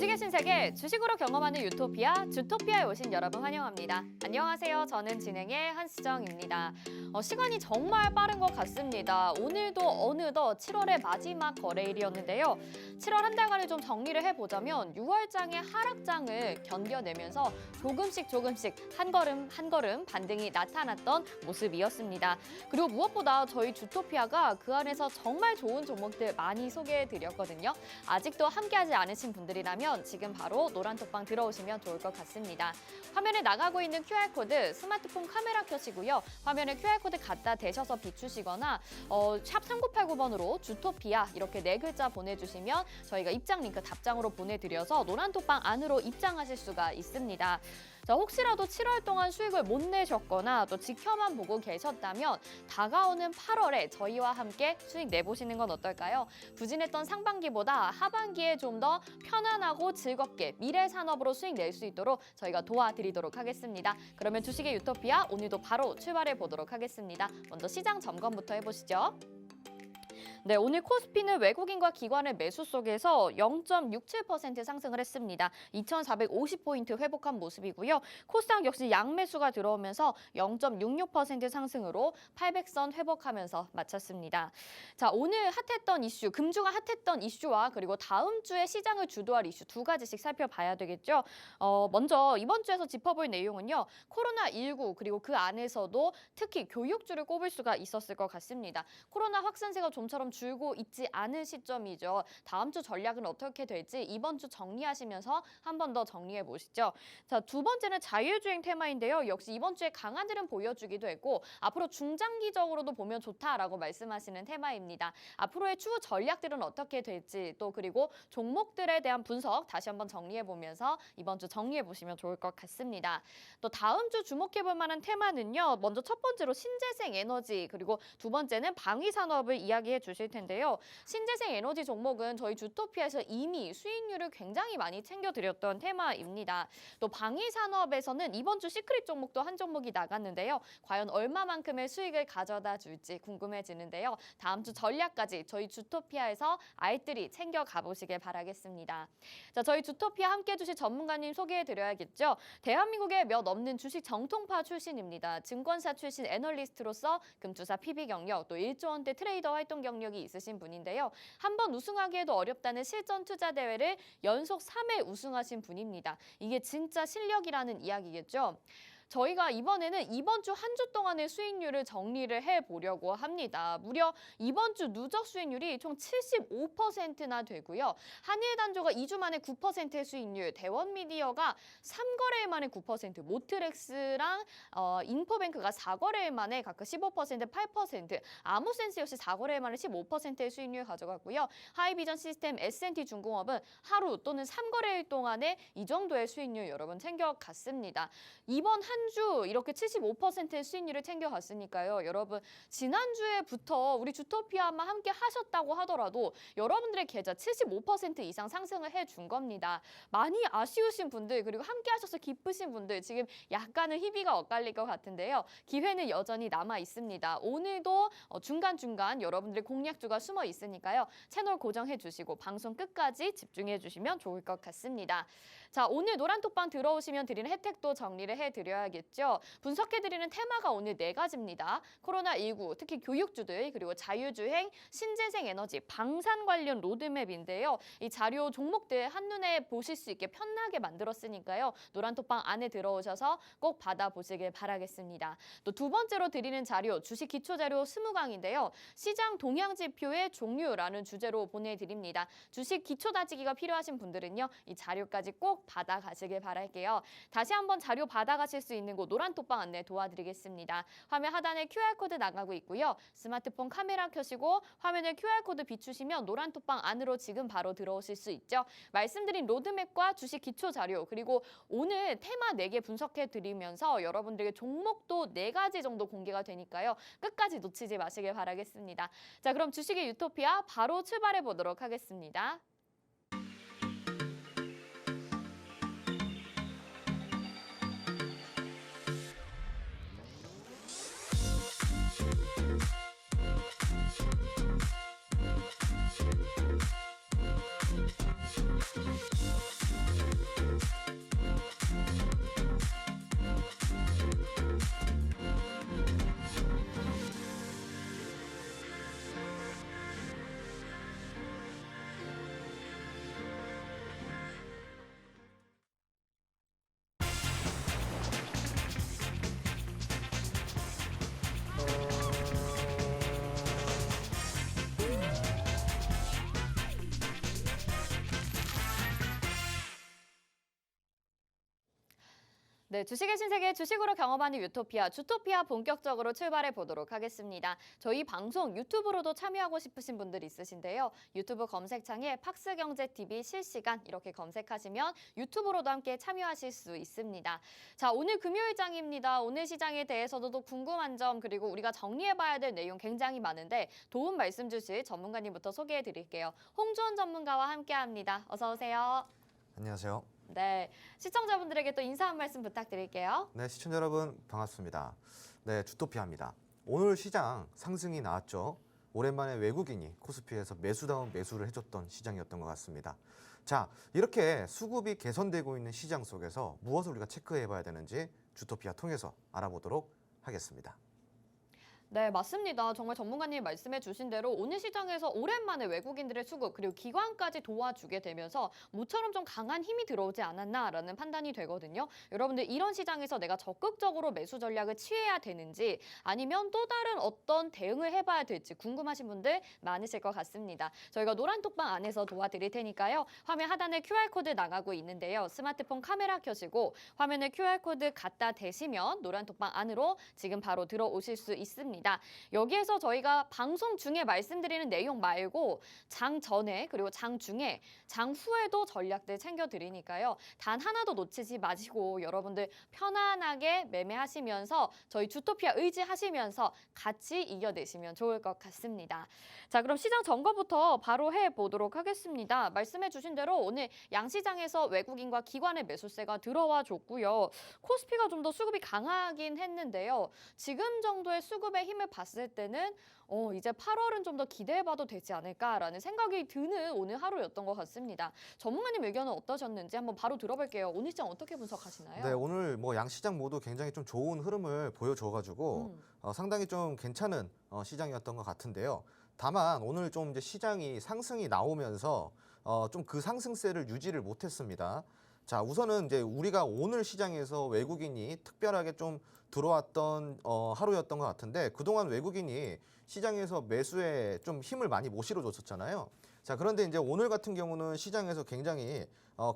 주식의 신세계, 주식으로 경험하는 유토피아, 주토피아에 오신 여러분 환영합니다. 안녕하세요. 저는 진행의 한수정입니다. 시간이 정말 빠른 것 같습니다. 오늘도 어느덧 7월의 마지막 거래일이었는데요. 7월 한 달간을 좀 정리를 해보자면 6월장의 하락장을 견뎌내면서 조금씩 한 걸음 한 걸음 반등이 나타났던 모습이었습니다. 그리고 무엇보다 저희 주토피아가 그 안에서 정말 좋은 종목들 많이 소개해드렸거든요. 아직도 함께하지 않으신 분들이라면 지금 바로 노란톡방 들어오시면 좋을 것 같습니다. 화면에 나가고 있는 QR코드 스마트폰 카메라 켜시고요. 화면에 QR코드 갖다 대셔서 비추시거나 샵 3989번으로 주토피아 이렇게 4글자 보내주시면 저희가 입장 링크 답장으로 보내드려서 노란톡방 안으로 입장하실 수가 있습니다. 자, 혹시라도 7월 동안 수익을 못 내셨거나 또 지켜만 보고 계셨다면 다가오는 8월에 저희와 함께 수익 내보시는 건 어떨까요? 부진했던 상반기보다 하반기에 좀 더 편안하고 즐겁게 미래 산업으로 수익 낼 수 있도록 저희가 도와드리도록 하겠습니다. 그러면 주식의 유토피아 오늘도 바로 출발해 보도록 하겠습니다. 먼저 시장 점검부터 해보시죠. 네, 오늘 코스피는 외국인과 기관의 매수 속에서 0.67% 상승을 했습니다. 2,450포인트 회복한 모습이고요. 코스닥 역시 양매수가 들어오면서 0.66% 상승으로 800선 회복하면서 마쳤습니다. 자, 오늘 핫했던 이슈, 금주가 핫했던 이슈와 그리고 다음 주에 시장을 주도할 이슈 두 가지씩 살펴봐야 되겠죠. 먼저 이번 주에서 짚어볼 내용은요. 코로나19 그리고 그 안에서도 특히 교육주를 꼽을 수가 있었을 것 같습니다. 코로나 확산세가 좀처럼 줄고 있지 않은 시점이죠. 다음 주 전략은 어떻게 될지 이번 주 정리하시면서 한 번 더 정리해 보시죠. 자, 두 번째는 자율주행 테마인데요. 역시 이번 주에 강한 흐름 보여주기도 했고 앞으로 중장기적으로도 보면 좋다라고 말씀하시는 테마입니다. 앞으로의 추후 전략들은 어떻게 될지 또 그리고 종목들에 대한 분석 다시 한번 정리해 보면서 이번 주 정리해 보시면 좋을 것 같습니다. 또 다음 주 주목해 볼 만한 테마는요. 먼저 첫 번째로 신재생 에너지 그리고 두 번째는 방위 산업을 이야기해 주실 텐데요. 신재생 에너지 종목은 저희 주토피아에서 이미 수익률을 굉장히 많이 챙겨드렸던 테마입니다. 또 방위 산업에서는 이번 주 시크릿 종목도 한 종목이 나갔는데요. 과연 얼마만큼의 수익을 가져다 줄지 궁금해지는데요. 다음 주 전략까지 저희 주토피아에서 알뜰히 챙겨가 보시길 바라겠습니다. 자, 저희 주토피아 함께 해주실 전문가님 소개해드려야겠죠. 대한민국의 몇 없는 주식 정통파 출신입니다. 증권사 출신 애널리스트로서 금주사 PB 경력 또 1조 원대 트레이더 활동 경력이 있으신 분인데요. 한 번 우승하기에도 어렵다는 실전 투자 대회를 연속 3회 우승하신 분입니다. 이게 진짜 실력이라는 이야기겠죠. 저희가 이번에는 이번 주 한 주 동안의 수익률을 정리를 해보려고 합니다. 무려 이번 주 누적 수익률이 총 75%나 되고요. 한일단조가 2주 만에 9%의 수익률, 대원미디어가 3거래일 만에 9%, 모트렉스랑 인포뱅크가 4거래일 만에 각각 15%, 8%, 아무센스 역시 4거래일 만에 15%의 수익률 가져갔고요. 하이비전 시스템, S&T중공업은 하루 또는 3거래일 동안에 이 정도의 수익률 여러분 챙겨갔습니다. 이번 한 주 이렇게 75%의 수익률을 챙겨갔으니까요. 여러분 지난주에부터 우리 주토피아만 함께 하셨다고 하더라도 여러분들의 계좌 75% 이상 상승을 해준 겁니다. 많이 아쉬우신 분들 그리고 함께 하셔서 기쁘신 분들 지금 약간은 희비가 엇갈릴 것 같은데요. 기회는 여전히 남아 있습니다. 오늘도 중간중간 여러분들의 공략주가 숨어 있으니까요. 채널 고정해 주시고 방송 끝까지 집중해 주시면 좋을 것 같습니다. 자, 오늘 노란톡방 들어오시면 드리는 혜택도 정리를 해드려야겠죠. 분석해드리는 테마가 오늘 4가지입니다. 코로나19, 특히 교육주들, 그리고 자율주행, 신재생 에너지, 방산 관련 로드맵인데요. 이 자료 종목들 한눈에 보실 수 있게 편하게 만들었으니까요. 노란톡방 안에 들어오셔서 꼭 받아보시길 바라겠습니다. 또 두 번째로 드리는 자료, 주식 기초자료 20강인데요. 시장 동향지표의 종류라는 주제로 보내드립니다. 주식 기초 다지기가 필요하신 분들은요. 이 자료까지 꼭 받아가시길 바랄게요. 다시 한번 자료 받아가실 수 있는 곳 노란톡방 안내 도와드리겠습니다. 화면 하단에 QR코드 나가고 있고요. 스마트폰 카메라 켜시고 화면에 QR코드 비추시면 노란톡방 안으로 지금 바로 들어오실 수 있죠. 말씀드린 로드맵과 주식 기초 자료 그리고 오늘 테마 4개 분석해드리면서 여러분들에게 종목도 4가지 정도 공개가 되니까요. 끝까지 놓치지 마시길 바라겠습니다. 자, 그럼 주식의 유토피아 바로 출발해 보도록 하겠습니다. 네, 주식의 신세계 주식으로 경험하는 유토피아, 주토피아 본격적으로 출발해 보도록 하겠습니다. 저희 방송 유튜브로도 참여하고 싶으신 분들 있으신데요. 유튜브 검색창에 팍스경제TV 실시간 이렇게 검색하시면 유튜브로도 함께 참여하실 수 있습니다. 자, 오늘 금요일장입니다. 오늘 시장에 대해서도 또 궁금한 점 그리고 우리가 정리해봐야 될 내용 굉장히 많은데 도움 말씀 주실 전문가님부터 소개해 드릴게요. 홍주원 전문가와 함께합니다. 어서 오세요. 안녕하세요. 네, 시청자분들에게 또 인사 한 말씀 부탁드릴게요. 네, 시청자 여러분 반갑습니다. 네, 주토피아입니다. 오늘 시장 상승이 나왔죠. 오랜만에 외국인이 코스피에서 매수다운 매수를 해줬던 시장이었던 것 같습니다. 자, 이렇게 수급이 개선되고 있는 시장 속에서 무엇을 우리가 체크해봐야 되는지 주토피아 통해서 알아보도록 하겠습니다. 네, 맞습니다. 정말 전문가님이 말씀해 주신 대로 오늘 시장에서 오랜만에 외국인들의 수급 그리고 기관까지 도와주게 되면서 모처럼 좀 강한 힘이 들어오지 않았나라는 판단이 되거든요. 여러분들 이런 시장에서 내가 적극적으로 매수 전략을 취해야 되는지 아니면 또 다른 어떤 대응을 해봐야 될지 궁금하신 분들 많으실 것 같습니다. 저희가 노란톡방 안에서 도와드릴 테니까요. 화면 하단에 QR코드 나가고 있는데요. 스마트폰 카메라 켜시고 화면에 QR코드 갖다 대시면 노란톡방 안으로 지금 바로 들어오실 수 있습니다. 여기에서 저희가 방송 중에 말씀드리는 내용 말고 장 전에 그리고 장 중에 장 후에도 전략들 챙겨드리니까요. 단 하나도 놓치지 마시고 여러분들 편안하게 매매하시면서 저희 주토피아 의지하시면서 같이 이겨내시면 좋을 것 같습니다. 자, 그럼 시장 점검부터 바로 해보도록 하겠습니다. 말씀해 주신 대로 오늘 양시장에서 외국인과 기관의 매수세가 들어와 줬고요. 코스피가 좀 더 수급이 강하긴 했는데요. 지금 정도의 수급의 힘을 봤을 때는 이제 8월은 좀 더 기대해봐도 되지 않을까라는 생각이 드는 오늘 하루였던 것 같습니다. 전문가님 의견은 어떠셨는지 한번 바로 들어볼게요. 오늘 시장 어떻게 분석하시나요? 네, 오늘 뭐 양시장 모두 굉장히 좀 좋은 흐름을 보여줘가지고 상당히 좀 괜찮은 시장이었던 것 같은데요. 다만 오늘 좀 이제 시장이 상승이 나오면서 좀 그 상승세를 유지를 못했습니다. 자, 우선은 이제 우리가 오늘 시장에서 외국인이 특별하게 좀 들어왔던 하루였던 것 같은데 그동안 외국인이 시장에서 매수에 좀 힘을 많이 못 실어줬었잖아요. 자, 그런데 이제 오늘 같은 경우는 시장에서 굉장히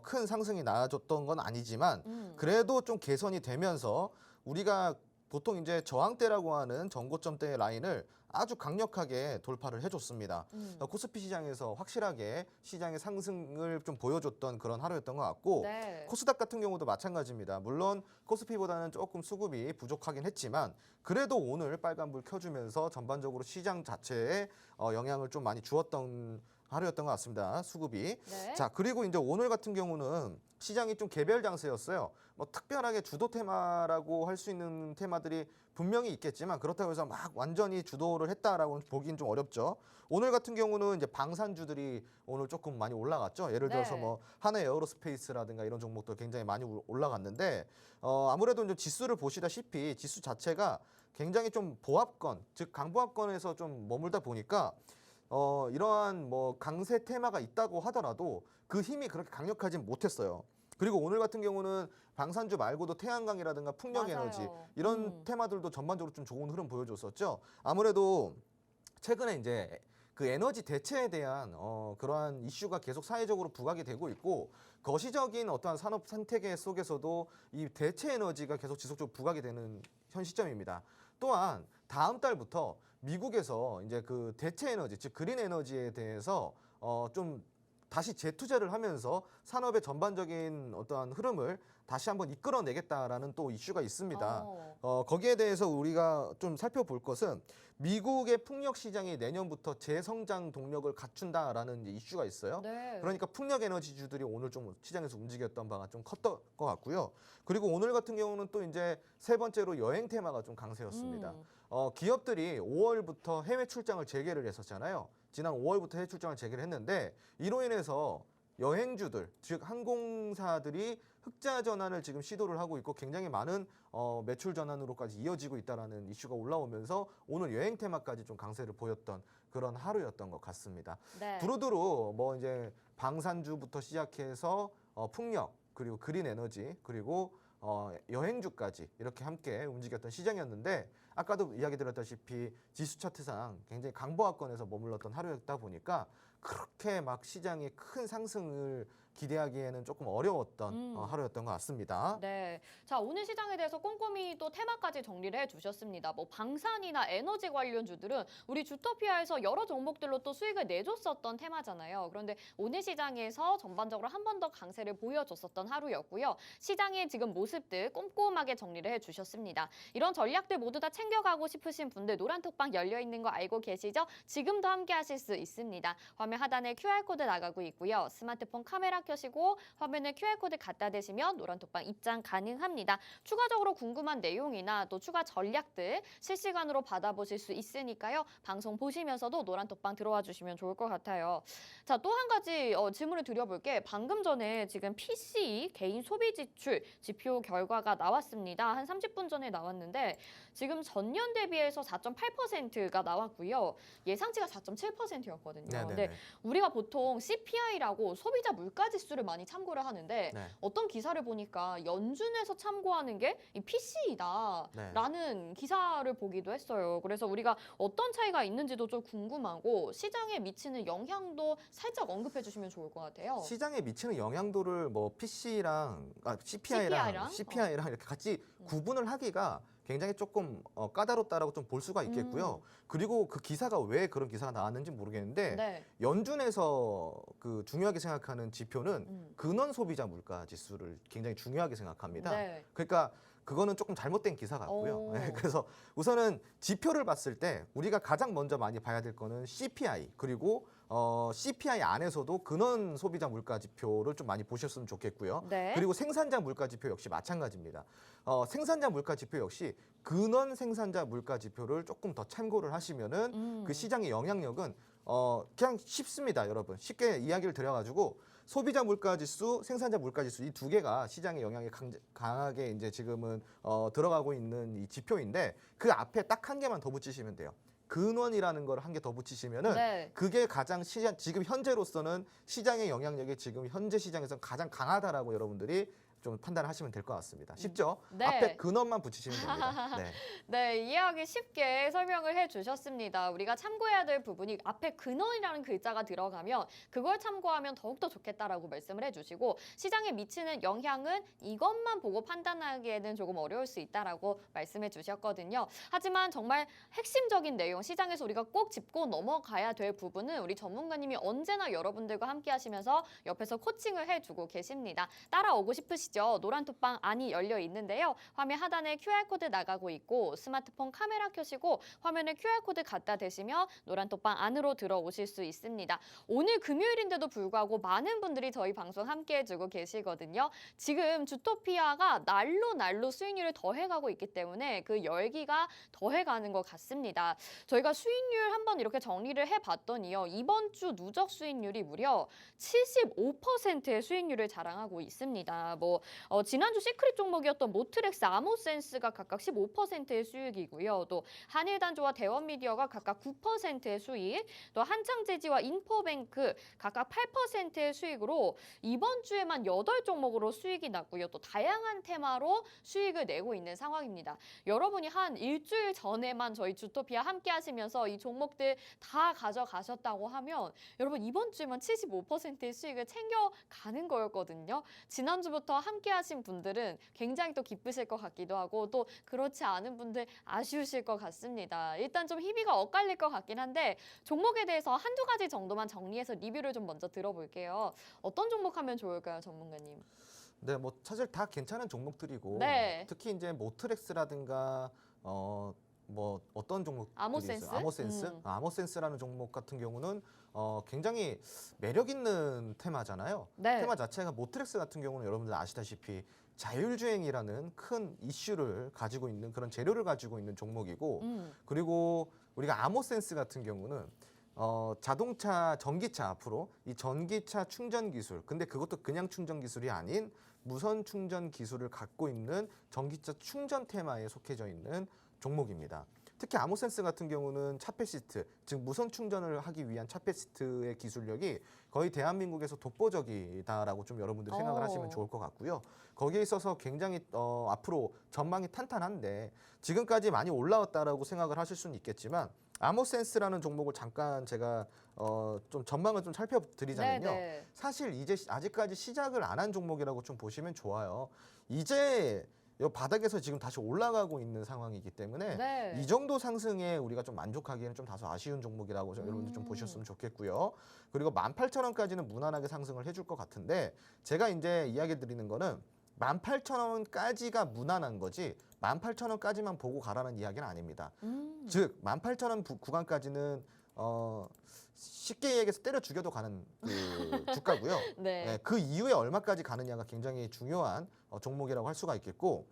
큰 상승이 나와줬던 건 아니지만 그래도 좀 개선이 되면서 우리가 보통 이제 저항대라고 하는 전고점대 라인을 아주 강력하게 돌파를 해줬습니다. 코스피 시장에서 확실하게 시장의 상승을 좀 보여줬던 그런 하루였던 것 같고 네. 코스닥 같은 경우도 마찬가지입니다. 물론 코스피보다는 조금 수급이 부족하긴 했지만 그래도 오늘 빨간불 켜주면서 전반적으로 시장 자체에 영향을 좀 많이 주었던 하루였던 것 같습니다. 수급이. 네. 자, 그리고 이제 오늘 같은 경우는 시장이 좀 개별 장세였어요. 뭐 특별하게 주도 테마라고 할 수 있는 테마들이 분명히 있겠지만 그렇다고 해서 막 완전히 주도를 했다라고 보기는 좀 어렵죠. 오늘 같은 경우는 이제 방산주들이 오늘 조금 많이 올라갔죠. 예를 들어서 네. 뭐 하나 에어로스페이스라든가 이런 종목도 굉장히 많이 올라갔는데 아무래도 이제 지수를 보시다시피 지수 자체가 굉장히 좀 보합권, 즉 강보합권에서 좀 머물다 보니까 이러한 뭐 강세 테마가 있다고 하더라도 그 힘이 그렇게 강력하진 못했어요. 그리고 오늘 같은 경우는 방산주 말고도 태양광이라든가 풍력에너지 맞아요. 이런 테마들도 전반적으로 좀 좋은 흐름 보여줬었죠. 아무래도 최근에 이제 그 에너지 대체에 대한 그러한 이슈가 계속 사회적으로 부각이 되고 있고 거시적인 어떠한 산업 생태계 속에서도 이 대체 에너지가 계속 지속적으로 부각이 되는 현 시점입니다. 또한 다음 달부터 미국에서 이제 그 대체 에너지, 즉 그린 에너지에 대해서 좀 다시 재투자를 하면서 산업의 전반적인 어떠한 흐름을 다시 한번 이끌어내겠다라는 또 이슈가 있습니다. 거기에 대해서 우리가 좀 살펴볼 것은 미국의 풍력 시장이 내년부터 재성장 동력을 갖춘다라는 이제 이슈가 있어요. 네. 그러니까 풍력 에너지주들이 오늘 좀 시장에서 움직였던 바가 좀 컸던 것 같고요. 그리고 오늘 같은 경우는 또 이제 세 번째로 여행 테마가 좀 강세였습니다. 기업들이 5월부터 해외 출장을 재개를 했었잖아요. 지난 5월부터 해외 출장을 재개를 했는데 이로 인해서 여행주들, 즉 항공사들이 흑자 전환을 지금 시도를 하고 있고 굉장히 많은 매출 전환으로까지 이어지고 있다라는 이슈가 올라오면서 오늘 여행 테마까지 좀 강세를 보였던 그런 하루였던 것 같습니다. 네. 두루두루 뭐 이제 방산주부터 시작해서 풍력 그리고 그린 에너지 그리고 여행주까지 이렇게 함께 움직였던 시장이었는데 아까도 이야기 드렸다시피 지수 차트상 굉장히 강보합권에서 머물렀던 하루였다 보니까 그렇게 막 시장이 큰 상승을 기대하기에는 조금 어려웠던 하루였던 것 같습니다. 네. 자, 오늘 시장에 대해서 꼼꼼히 또 테마까지 정리를 해주셨습니다. 뭐 방산이나 에너지 관련주들은 우리 주토피아에서 여러 종목들로 또 수익을 내줬었던 테마잖아요. 그런데 오늘 시장에서 전반적으로 한 번 더 강세를 보여줬었던 하루였고요. 시장의 지금 모습들 꼼꼼하게 정리를 해주셨습니다. 이런 전략들 모두 다 챙겨가고 싶으신 분들 노란톡방 열려있는 거 알고 계시죠? 지금도 함께 하실 수 있습니다. 화면 하단에 QR코드 나가고 있고요. 스마트폰 카메라 켜시고 화면에 QR코드 갖다 대시면 노란톡방 입장 가능합니다. 추가적으로 궁금한 내용이나 또 추가 전략들 실시간으로 받아보실 수 있으니까요. 방송 보시면서도 노란톡방 들어와 주시면 좋을 것 같아요. 자, 또 한 가지 질문을 드려볼게. 방금 전에 지금 PCE 개인 소비 지출 지표 결과가 나왔습니다. 한 30분 전에 나왔는데 지금 전년 대비해서 4.8%가 나왔고요. 예상치가 4.7%였거든요. 근데 우리가 보통 CPI라고 소비자 물가 지수를 많이 참고를 하는데 네. 어떤 기사를 보니까 연준에서 참고하는 게 이 PC이다라는 기사를 보기도 했어요. 그래서 우리가 어떤 차이가 있는지도 좀 궁금하고 시장에 미치는 영향도 살짝 언급해 주시면 좋을 것 같아요. 시장에 미치는 영향도를 뭐 CPI랑 이렇게 같이 구분을 하기가 굉장히 조금 까다롭다라고 좀 볼 수가 있겠고요. 그리고 그 기사가 왜 그런 기사가 나왔는지 모르겠는데 네. 연준에서 그 중요하게 생각하는 지표는 근원 소비자 물가 지수를 굉장히 중요하게 생각합니다. 네. 그러니까 그거는 조금 잘못된 기사 같고요. 오. 네, 그래서 우선은 지표를 봤을 때 우리가 가장 먼저 많이 봐야 될 거는 CPI 그리고 CPI 안에서도 근원 소비자 물가 지표를 좀 많이 보셨으면 좋겠고요. 네. 그리고 생산자 물가 지표 역시 마찬가지입니다. 생산자 물가 지표 역시 근원 생산자 물가 지표를 조금 더 참고를 하시면은 그 시장의 영향력은 그냥 쉽습니다, 여러분. 쉽게 이야기를 드려가지고 소비자 물가 지수, 생산자 물가 지수 이 두 개가 시장의 영향이 강하게 이제 지금은 들어가고 있는 이 지표인데 그 앞에 딱 한 개만 더 붙이시면 돼요. 근원이라는 걸 한 개 더 붙이시면은 네. 그게 가장 지금 현재로서는 시장의 영향력이 지금 현재 시장에서 가장 강하다라고 여러분들이 좀 판단하시면 될 것 같습니다. 쉽죠? 네. 앞에 근원만 붙이시면 됩니다. 네. 네, 이해하기 쉽게 설명을 해주셨습니다. 우리가 참고해야 될 부분이 앞에 근원이라는 글자가 들어가면 그걸 참고하면 더욱더 좋겠다라고 말씀을 해주시고 시장에 미치는 영향은 이것만 보고 판단하기에는 조금 어려울 수 있다라고 말씀해 주셨거든요. 하지만 정말 핵심적인 내용, 시장에서 우리가 꼭 짚고 넘어가야 될 부분은 우리 전문가님이 언제나 여러분들과 함께 하시면서 옆에서 코칭을 해주고 계십니다. 따라오고 싶으시죠? 노란톡방 안이 열려 있는데요. 화면 하단에 QR코드 나가고 있고 스마트폰 카메라 켜시고 화면에 QR코드 갖다 대시면 노란톡방 안으로 들어오실 수 있습니다. 오늘 금요일인데도 불구하고 많은 분들이 저희 방송 함께 해주고 계시거든요. 지금 주토피아가 날로 수익률을 더해가고 있기 때문에 그 열기가 더해가는 것 같습니다. 저희가 수익률 한번 이렇게 정리를 해봤더니요. 이번 주 누적 수익률이 무려 75%의 수익률을 자랑하고 있습니다. 지난주 시크릿 종목이었던 모트렉스, 아모센스가 각각 15%의 수익이고요. 또 한일단조와 대원미디어가 각각 9%의 수익, 또 한창제지와 인포뱅크 각각 8%의 수익으로 이번 주에만 8종목으로 수익이 났고요. 또 다양한 테마로 수익을 내고 있는 상황입니다. 여러분이 한 일주일 전에만 저희 주토피아 함께 하시면서 이 종목들 다 가져가셨다고 하면 여러분 이번 주에만 75%의 수익을 챙겨가는 거였거든요. 지난주부터 함께 하신 분들은 굉장히 또 기쁘실 것 같기도 하고 또 그렇지 않은 분들 아쉬우실 것 같습니다. 일단 좀 희비가 엇갈릴 것 같긴 한데 종목에 대해서 한두 가지 정도만 정리해서 리뷰를 좀 먼저 들어볼게요. 어떤 종목 하면 좋을까요, 전문가님? 네, 뭐 사실 다 괜찮은 종목들이고 네. 특히 이제 모트렉스라든가 뭐 어떤 종목들이 아모센스? 있어요? 아모센스? 아모센스라는 종목 같은 경우는 굉장히 매력 있는 테마잖아요. 네. 테마 자체가 모트렉스 같은 경우는 여러분들 아시다시피 자율주행이라는 큰 이슈를 가지고 있는 그런 재료를 가지고 있는 종목이고 그리고 우리가 아모센스 같은 경우는 자동차, 전기차 앞으로 이 전기차 충전 기술, 근데 그것도 그냥 충전 기술이 아닌 무선 충전 기술을 갖고 있는 전기차 충전 테마에 속해져 있는 종목입니다. 특히 아모센스 같은 경우는 차폐시트, 즉 무선 충전을 하기 위한 차폐시트의 기술력이 거의 대한민국에서 독보적이다라고 좀 여러분들이 생각을 하시면 좋을 것 같고요. 거기에 있어서 굉장히 앞으로 전망이 탄탄한데 지금까지 많이 올라왔다라고 생각을 하실 수는 있겠지만 아모센스라는 종목을 잠깐 제가 좀 전망을 좀 살펴드리자면요. 네네. 사실 이제 아직까지 시작을 안 한 종목이라고 좀 보시면 좋아요. 이제 이 바닥에서 지금 다시 올라가고 있는 상황이기 때문에 네. 이 정도 상승에 우리가 좀 만족하기에는 좀 다소 아쉬운 종목이라고 여러분들 좀 보셨으면 좋겠고요. 그리고 18,000원까지는 무난하게 상승을 해줄 것 같은데 제가 이제 이야기 드리는 거는 18,000원까지가 무난한 거지 18,000원까지만 보고 가라는 이야기는 아닙니다. 즉 18,000원 구간까지는 쉽게 얘기해서 때려 죽여도 가는 그 주가고요. 네. 네, 그 이후에 얼마까지 가느냐가 굉장히 중요한 종목이라고 할 수가 있겠고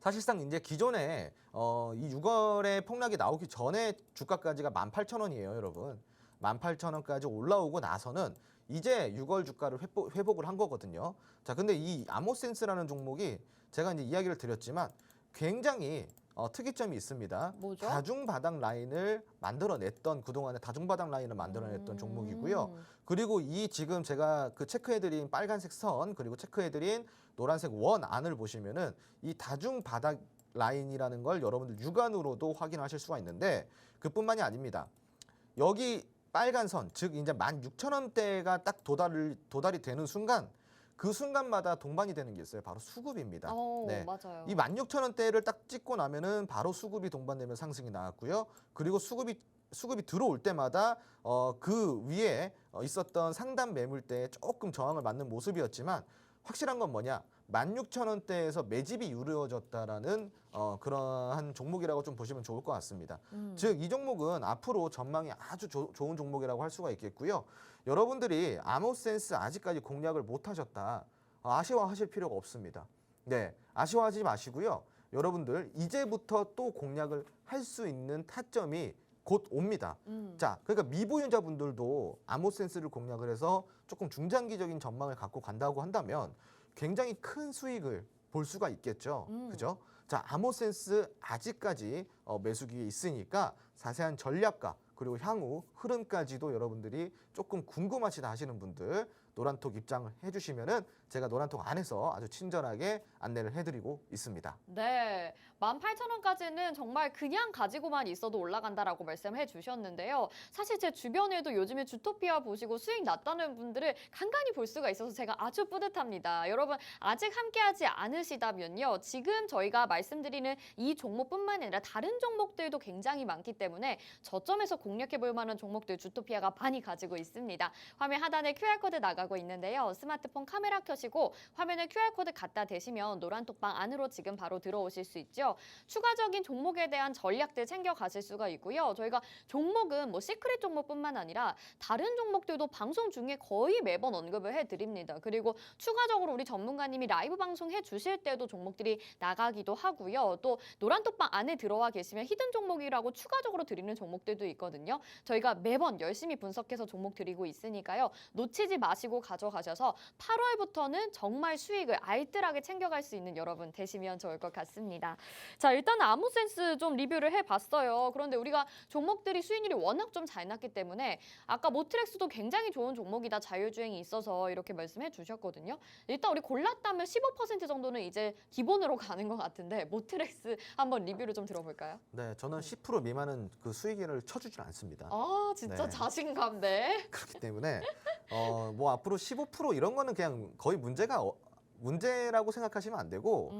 사실상 이제 기존에 이 6월에 폭락이 나오기 전에 주가까지가 18,000원이에요, 여러분. 18,000원까지 올라오고 나서는 이제 6월 주가를 회복을 한 거거든요. 자, 근데 이 아모센스라는 종목이 제가 이제 이야기를 드렸지만 굉장히 특이점이 있습니다. 뭐죠? 다중바닥 라인을 만들어냈던 그동안에 다중바닥 라인을 만들어냈던 종목이고요. 그리고 이 지금 제가 그 체크해드린 빨간색 선 그리고 체크해드린 노란색 원 안을 보시면은 이 다중바닥 라인이라는 걸 여러분들 육안으로도 확인하실 수가 있는데 그뿐만이 아닙니다. 여기 빨간 선, 즉 이제 16,000원대가 딱 도달이 되는 순간 그 순간마다 동반이 되는 게 있어요. 바로 수급입니다. 네. 맞아요. 이 16,000원대를 딱 찍고 나면은 바로 수급이 동반되면 상승이 나왔고요. 그리고 수급이 들어올 때마다 그 위에 있었던 상단 매물대에 조금 저항을 맞는 모습이었지만 확실한 건 뭐냐? 16,000원대에서 매집이 이루어졌다라는 그러한 종목이라고 좀 보시면 좋을 것 같습니다. 즉 이 종목은 앞으로 전망이 아주 좋은 종목이라고 할 수가 있겠고요. 여러분들이 아모센스 아직까지 공략을 못 하셨다. 아쉬워하실 필요가 없습니다. 네, 아쉬워하지 마시고요. 여러분들 이제부터 또 공략을 할 수 있는 타점이 곧 옵니다. 자, 그러니까 미보유자분들도 아모센스를 공략을 해서 조금 중장기적인 전망을 갖고 간다고 한다면 굉장히 큰 수익을 볼 수가 있겠죠. 그죠? 자, 아모센스 아직까지 매수기에 있으니까 자세한 전략과 그리고 향후 흐름까지도 여러분들이 조금 궁금하시다 하시는 분들 노란톡 입장을 해주시면은 제가 노란톡 안에서 아주 친절하게 안내를 해드리고 있습니다. 네, 18,000원까지는 정말 그냥 가지고만 있어도 올라간다라고 말씀해 주셨는데요. 사실 제 주변에도 요즘에 주토피아 보시고 수익 났다는 분들을 간간히 볼 수가 있어서 제가 아주 뿌듯합니다. 여러분 아직 함께하지 않으시다면요. 지금 저희가 말씀드리는 이 종목뿐만 아니라 다른 종목들도 굉장히 많기 때문에 저점에서 공략해 볼 만한 종목들 주토피아가 많이 가지고 있습니다. 화면 하단에 QR코드 나가고 있는데요. 스마트폰 카메라 켜시고 화면에 QR코드 갖다 대시면 노란톡방 안으로 지금 바로 들어오실 수 있죠. 추가적인 종목에 대한 전략들 챙겨 가실 수가 있고요. 저희가 종목은 뭐 시크릿 종목뿐만 아니라 다른 종목들도 방송 중에 거의 매번 언급을 해드립니다. 그리고 추가적으로 우리 전문가님이 라이브 방송해 주실 때도 종목들이 나가기도 하고요. 또 노란톡방 안에 들어와 계시면 히든 종목이라고 추가적으로 드리는 종목들도 있거든요. 저희가 매번 열심히 분석해서 종목 드리고 있으니까요. 놓치지 마시고 가져가셔서 8월부터는 정말 수익을 알뜰하게 챙겨갈 수 있는 여러분 되시면 좋을 것 같습니다. 자, 일단 아모센스 좀 리뷰를 해봤어요. 그런데 우리가 종목들이 수익률이 워낙 좀 잘 났기 때문에 아까 모트렉스도 굉장히 좋은 종목이다. 자율주행이 있어서 이렇게 말씀해 주셨거든요. 일단 우리 골랐다면 15% 정도는 이제 기본으로 가는 것 같은데 모트렉스 한번 리뷰를 좀 들어볼까요? 네, 저는 10% 미만은 그 수익을 쳐주질 않습니다. 아, 진짜 네. 자신감 네. 그렇기 때문에 뭐 앞으로 15% 이런 거는 그냥 거의 문제라고 생각하시면 안 되고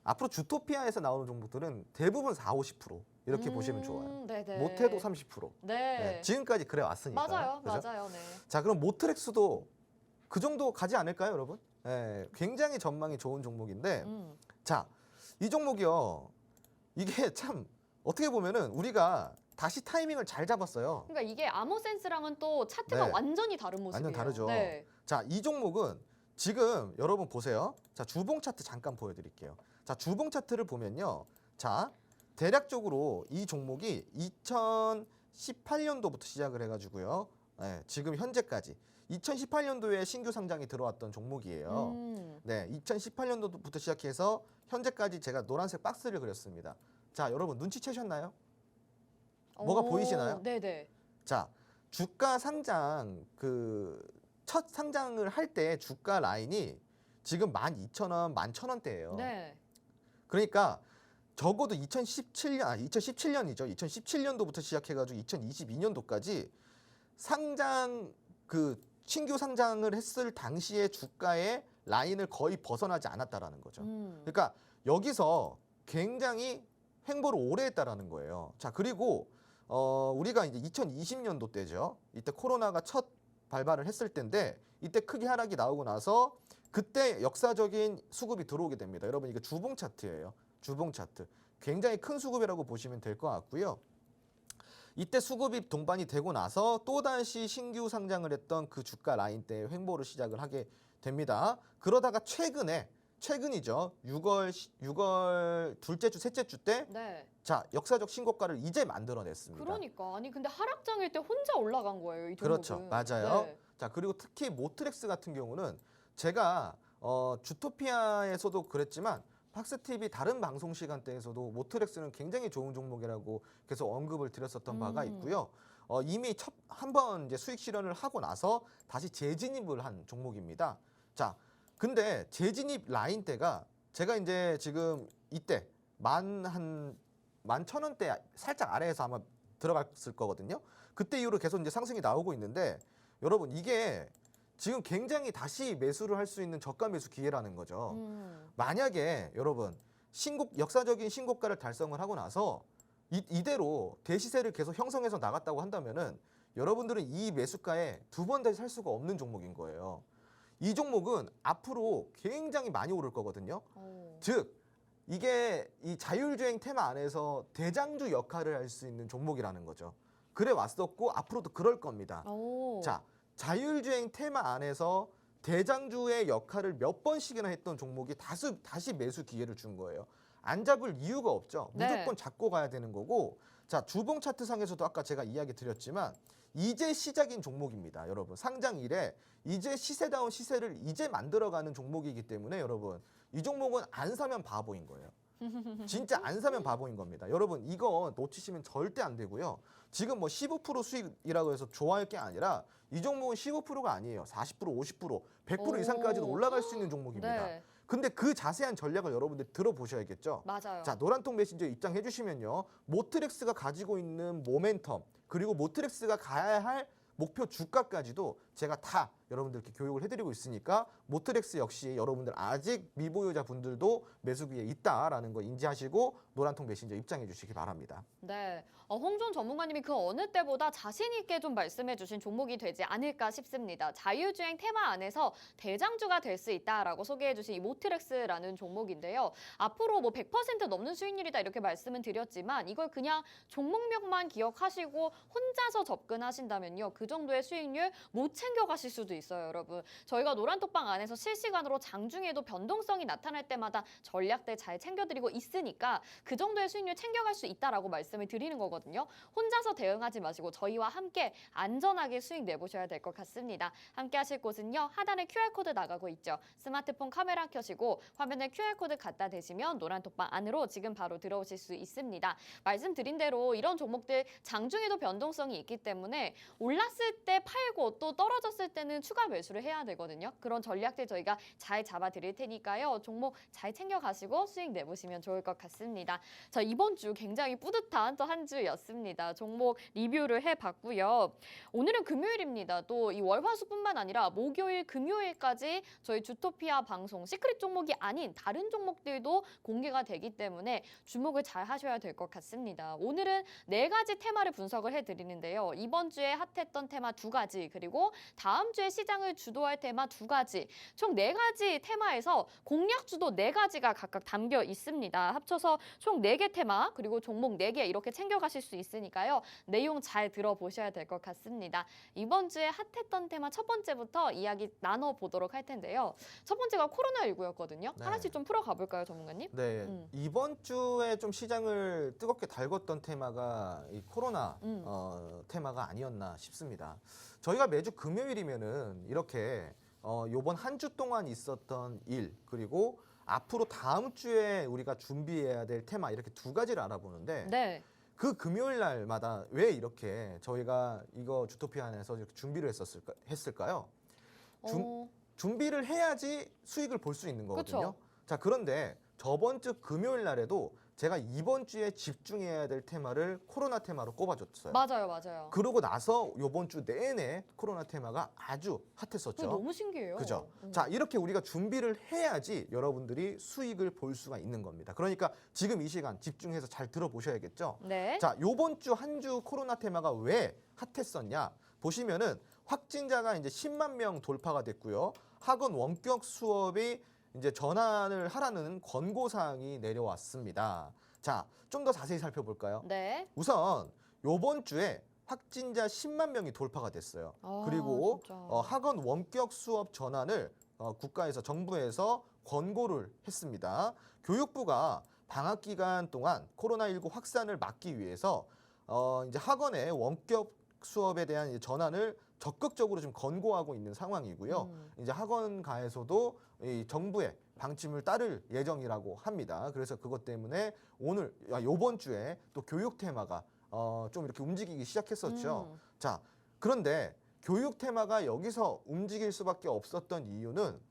앞으로 주토피아에서 나오는 종목들은 대부분 4, 50% 이렇게 보시면 좋아요. 네네. 못해도 30%. 네. 네, 지금까지 그래 왔으니까. 맞아요, 그죠? 맞아요, 네. 자, 그럼 모트렉스도 그 정도 가지 않을까요, 여러분? 네, 굉장히 전망이 좋은 종목인데, 자, 이 종목이요, 이게 참 어떻게 보면은 우리가 다시 타이밍을 잘 잡았어요. 그러니까 이게 아모센스랑은 또 차트가 네. 완전히 다른 모습이에요. 완전 다르죠. 네. 자, 이 종목은 지금 여러분 보세요. 자, 주봉 차트 잠깐 보여드릴게요. 자, 주봉 차트를 보면요. 자, 대략적으로 이 종목이 2018년도부터 시작을 해가지고요. 네, 지금 현재까지 2018년도에 신규 상장이 들어왔던 종목이에요. 네, 2018년도부터 시작해서 현재까지 제가 노란색 박스를 그렸습니다. 자, 여러분 눈치채셨나요? 뭐가 보이시나요? 네네. 자, 주가 상장 첫 상장을 할 때 주가 라인이 지금 12,000원, 11,000원대예요. 네. 그러니까 적어도 2017년이죠. 2017년도부터 시작해가지고 2022년도까지 상장 신규 상장을 했을 당시의 주가의 라인을 거의 벗어나지 않았다라는 거죠. 그러니까 여기서 굉장히 횡보를 오래 했다라는 거예요. 자, 그리고 우리가 이제 2020년도 때죠. 이때 코로나가 첫 발발을 했을 때인데 이때 크게 하락이 나오고 나서 그때 역사적인 수급이 들어오게 됩니다. 여러분 이게 주봉 차트예요. 주봉 차트. 굉장히 큰 수급이라고 보시면 될 것 같고요. 이때 수급이 동반이 되고 나서 또다시 신규 상장을 했던 그 주가 라인 때 횡보를 시작을 하게 됩니다. 그러다가 최근이죠. 6월 둘째 주, 셋째 주 때 네. 자, 역사적 신고가를 이제 만들어냈습니다. 그러니까 아니 근데 하락장일 때 혼자 올라간 거예요, 이 종목은. 그렇죠. 맞아요. 네. 자, 그리고 특히 모트렉스 같은 경우는 제가 주토피아에서도 그랬지만 팍스TV 다른 방송 시간대에서도 모트렉스는 굉장히 좋은 종목이라고 계속 언급을 드렸었던 바가 있고요. 이미 한 번 이제 수익 실현을 하고 나서 다시 재진입을 한 종목입니다. 자, 근데 재진입 라인대가 제가 이제 지금 이때 11,000원대 살짝 아래에서 아마 들어갔을 거거든요. 그때 이후로 계속 이제 상승이 나오고 있는데 여러분 이게 지금 굉장히 다시 매수를 할 수 있는 저가 매수 기회라는 거죠. 만약에 여러분 역사적인 신고가를 달성을 하고 나서 이대로 대시세를 계속 형성해서 나갔다고 한다면은 여러분들은 이 매수가에 두 번 다시 살 수가 없는 종목인 거예요. 이 종목은 앞으로 굉장히 많이 오를 거거든요. 즉 이게 이 자율주행 테마 안에서 대장주 역할을 할 수 있는 종목이라는 거죠. 그래 왔었고 앞으로도 그럴 겁니다. 자, 자율주행 테마 안에서 대장주의 역할을 몇 번씩이나 했던 종목이 다시 매수 기회를 준 거예요. 안 잡을 이유가 없죠. 무조건 네. 잡고 가야 되는 거고. 자, 주봉 차트상에서도 아까 제가 이야기 드렸지만 이제 시작인 종목입니다. 여러분 상장 이래 이제 시세다운 시세를 이제 만들어가는 종목이기 때문에 여러분 이 종목은 안 사면 바보인 거예요. 진짜 안 사면 바보인 겁니다. 여러분 이거 놓치시면 절대 안 되고요. 지금 뭐 15% 수익이라고 해서 좋아할 게 아니라 이 종목은 15%가 아니에요. 40%, 50%, 100% 이상까지도 올라갈 수 있는 종목입니다. 네. 근데 그 자세한 전략을 여러분들 들어보셔야겠죠. 맞아요. 자, 노란통 메신저 입장해 주시면요. 모트렉스가 가지고 있는 모멘텀 그리고 모트렉스가 가야 할 목표 주가까지도 제가 다 여러분들께 교육을 해드리고 있으니까 모트렉스 역시 여러분들 아직 미보유자 분들도 매수기에 있다라는 거 인지하시고 노란통 메신저 입장해 주시기 바랍니다. 네, 홍준 전문가님이 그 어느 때보다 자신 있게 좀 말씀해 주신 종목이 되지 않을까 싶습니다. 자율주행 테마 안에서 대장주가 될 수 있다라고 소개해 주신 이 모트렉스라는 종목인데요. 앞으로 뭐 100% 넘는 수익률이다 이렇게 말씀은 드렸지만 이걸 그냥 종목명만 기억하시고 혼자서 접근하신다면요. 그 정도의 수익률 못 챙겨가실 수도 있어요, 여러분. 저희가 노란톡방 안에서 실시간으로 장중에도 변동성이 나타날 때마다 전략들 잘 챙겨드리고 있으니까 그 정도의 수익률 챙겨갈 수 있다라고 말씀을 드리는 거거든요. 혼자서 대응하지 마시고 저희와 함께 안전하게 수익 내보셔야 될 것 같습니다. 함께 하실 곳은요. 하단에 QR코드 나가고 있죠. 스마트폰 카메라 켜시고 화면에 QR코드 갖다 대시면 노란톡방 안으로 지금 바로 들어오실 수 있습니다. 말씀드린 대로 이런 종목들 장중에도 변동성이 있기 때문에 올랐을 때 팔고 또 떨어졌을 때는 추가 매수를 해야 되거든요. 그런 전략들 저희가 잘 잡아드릴 테니까요. 종목 잘 챙겨가시고 수익 내보시면 좋을 것 같습니다. 자, 이번 주 굉장히 뿌듯한 또 한 주였습니다. 종목 리뷰를 해봤고요. 오늘은 금요일입니다. 또 이 월화수뿐만 아니라 목요일, 금요일까지 저희 주토피아 방송 시크릿 종목이 아닌 다른 종목들도 공개가 되기 때문에 주목을 잘 하셔야 될 것 같습니다. 오늘은 4가지 테마를 분석을 해드리는데요. 이번 주에 핫했던 테마 2가지 그리고 다음 주에 시장을 주도할 테마 2가지, 총 4가지 테마에서 공략 주도 4가지가 각각 담겨 있습니다. 합쳐서 총 4개 테마 그리고 종목 4개 이렇게 챙겨가실 수 있으니까요. 내용 잘 들어보셔야 될 것 같습니다. 이번 주에 핫했던 테마 첫 번째부터 이야기 나눠보도록 할 텐데요. 첫 번째가 코로나19였거든요. 네. 하나씩 좀 풀어가 볼까요, 전문가님? 네, 이번 주에 좀 시장을 뜨겁게 달궜던 테마가 이 코로나 테마가 아니었나 싶습니다. 저희가 매주 금요일이면은 이렇게 요번 한 주 동안 있었던 일 그리고 앞으로 다음 주에 우리가 준비해야 될 테마 이렇게 2가지를 알아보는데 네. 그 금요일 날마다 왜 이렇게 저희가 이거 주토피아 안에서 이렇게 준비를 했을까요? 준비를 해야지 수익을 볼 수 있는 거거든요. 그쵸. 자, 그런데 저번 주 금요일 날에도 제가 이번 주에 집중해야 될 테마를 코로나 테마로 꼽아줬어요. 맞아요. 그러고 나서 이번 주 내내 코로나 테마가 아주 핫했었죠. 너무 신기해요. 그죠? 자, 이렇게 우리가 준비를 해야지 여러분들이 수익을 볼 수가 있는 겁니다. 그러니까 지금 이 시간 집중해서 잘 들어보셔야겠죠? 네. 자, 요번 주 한 주 코로나 테마가 왜 핫했었냐? 보시면은 확진자가 이제 10만 명 돌파가 됐고요. 학원 원격 수업이 이제 전환을 하라는 권고 사항이 내려왔습니다. 자, 좀 더 자세히 살펴볼까요? 네. 우선 요번 주에 확진자 10만 명이 돌파가 됐어요. 그리고 진짜. 학원 원격 수업 전환을 국가에서 정부에서 권고를 했습니다. 교육부가 방학 기간 동안 코로나19 확산을 막기 위해서 이제 학원의 원격 수업에 대한 전환을 적극적으로 지금 권고하고 있는 상황이고요. 이제 학원가에서도 이 정부의 방침을 따를 예정이라고 합니다. 그래서 그것 때문에 요번 주에 또 교육 테마가 좀 이렇게 움직이기 시작했었죠. 자, 그런데 교육 테마가 여기서 움직일 수밖에 없었던 이유는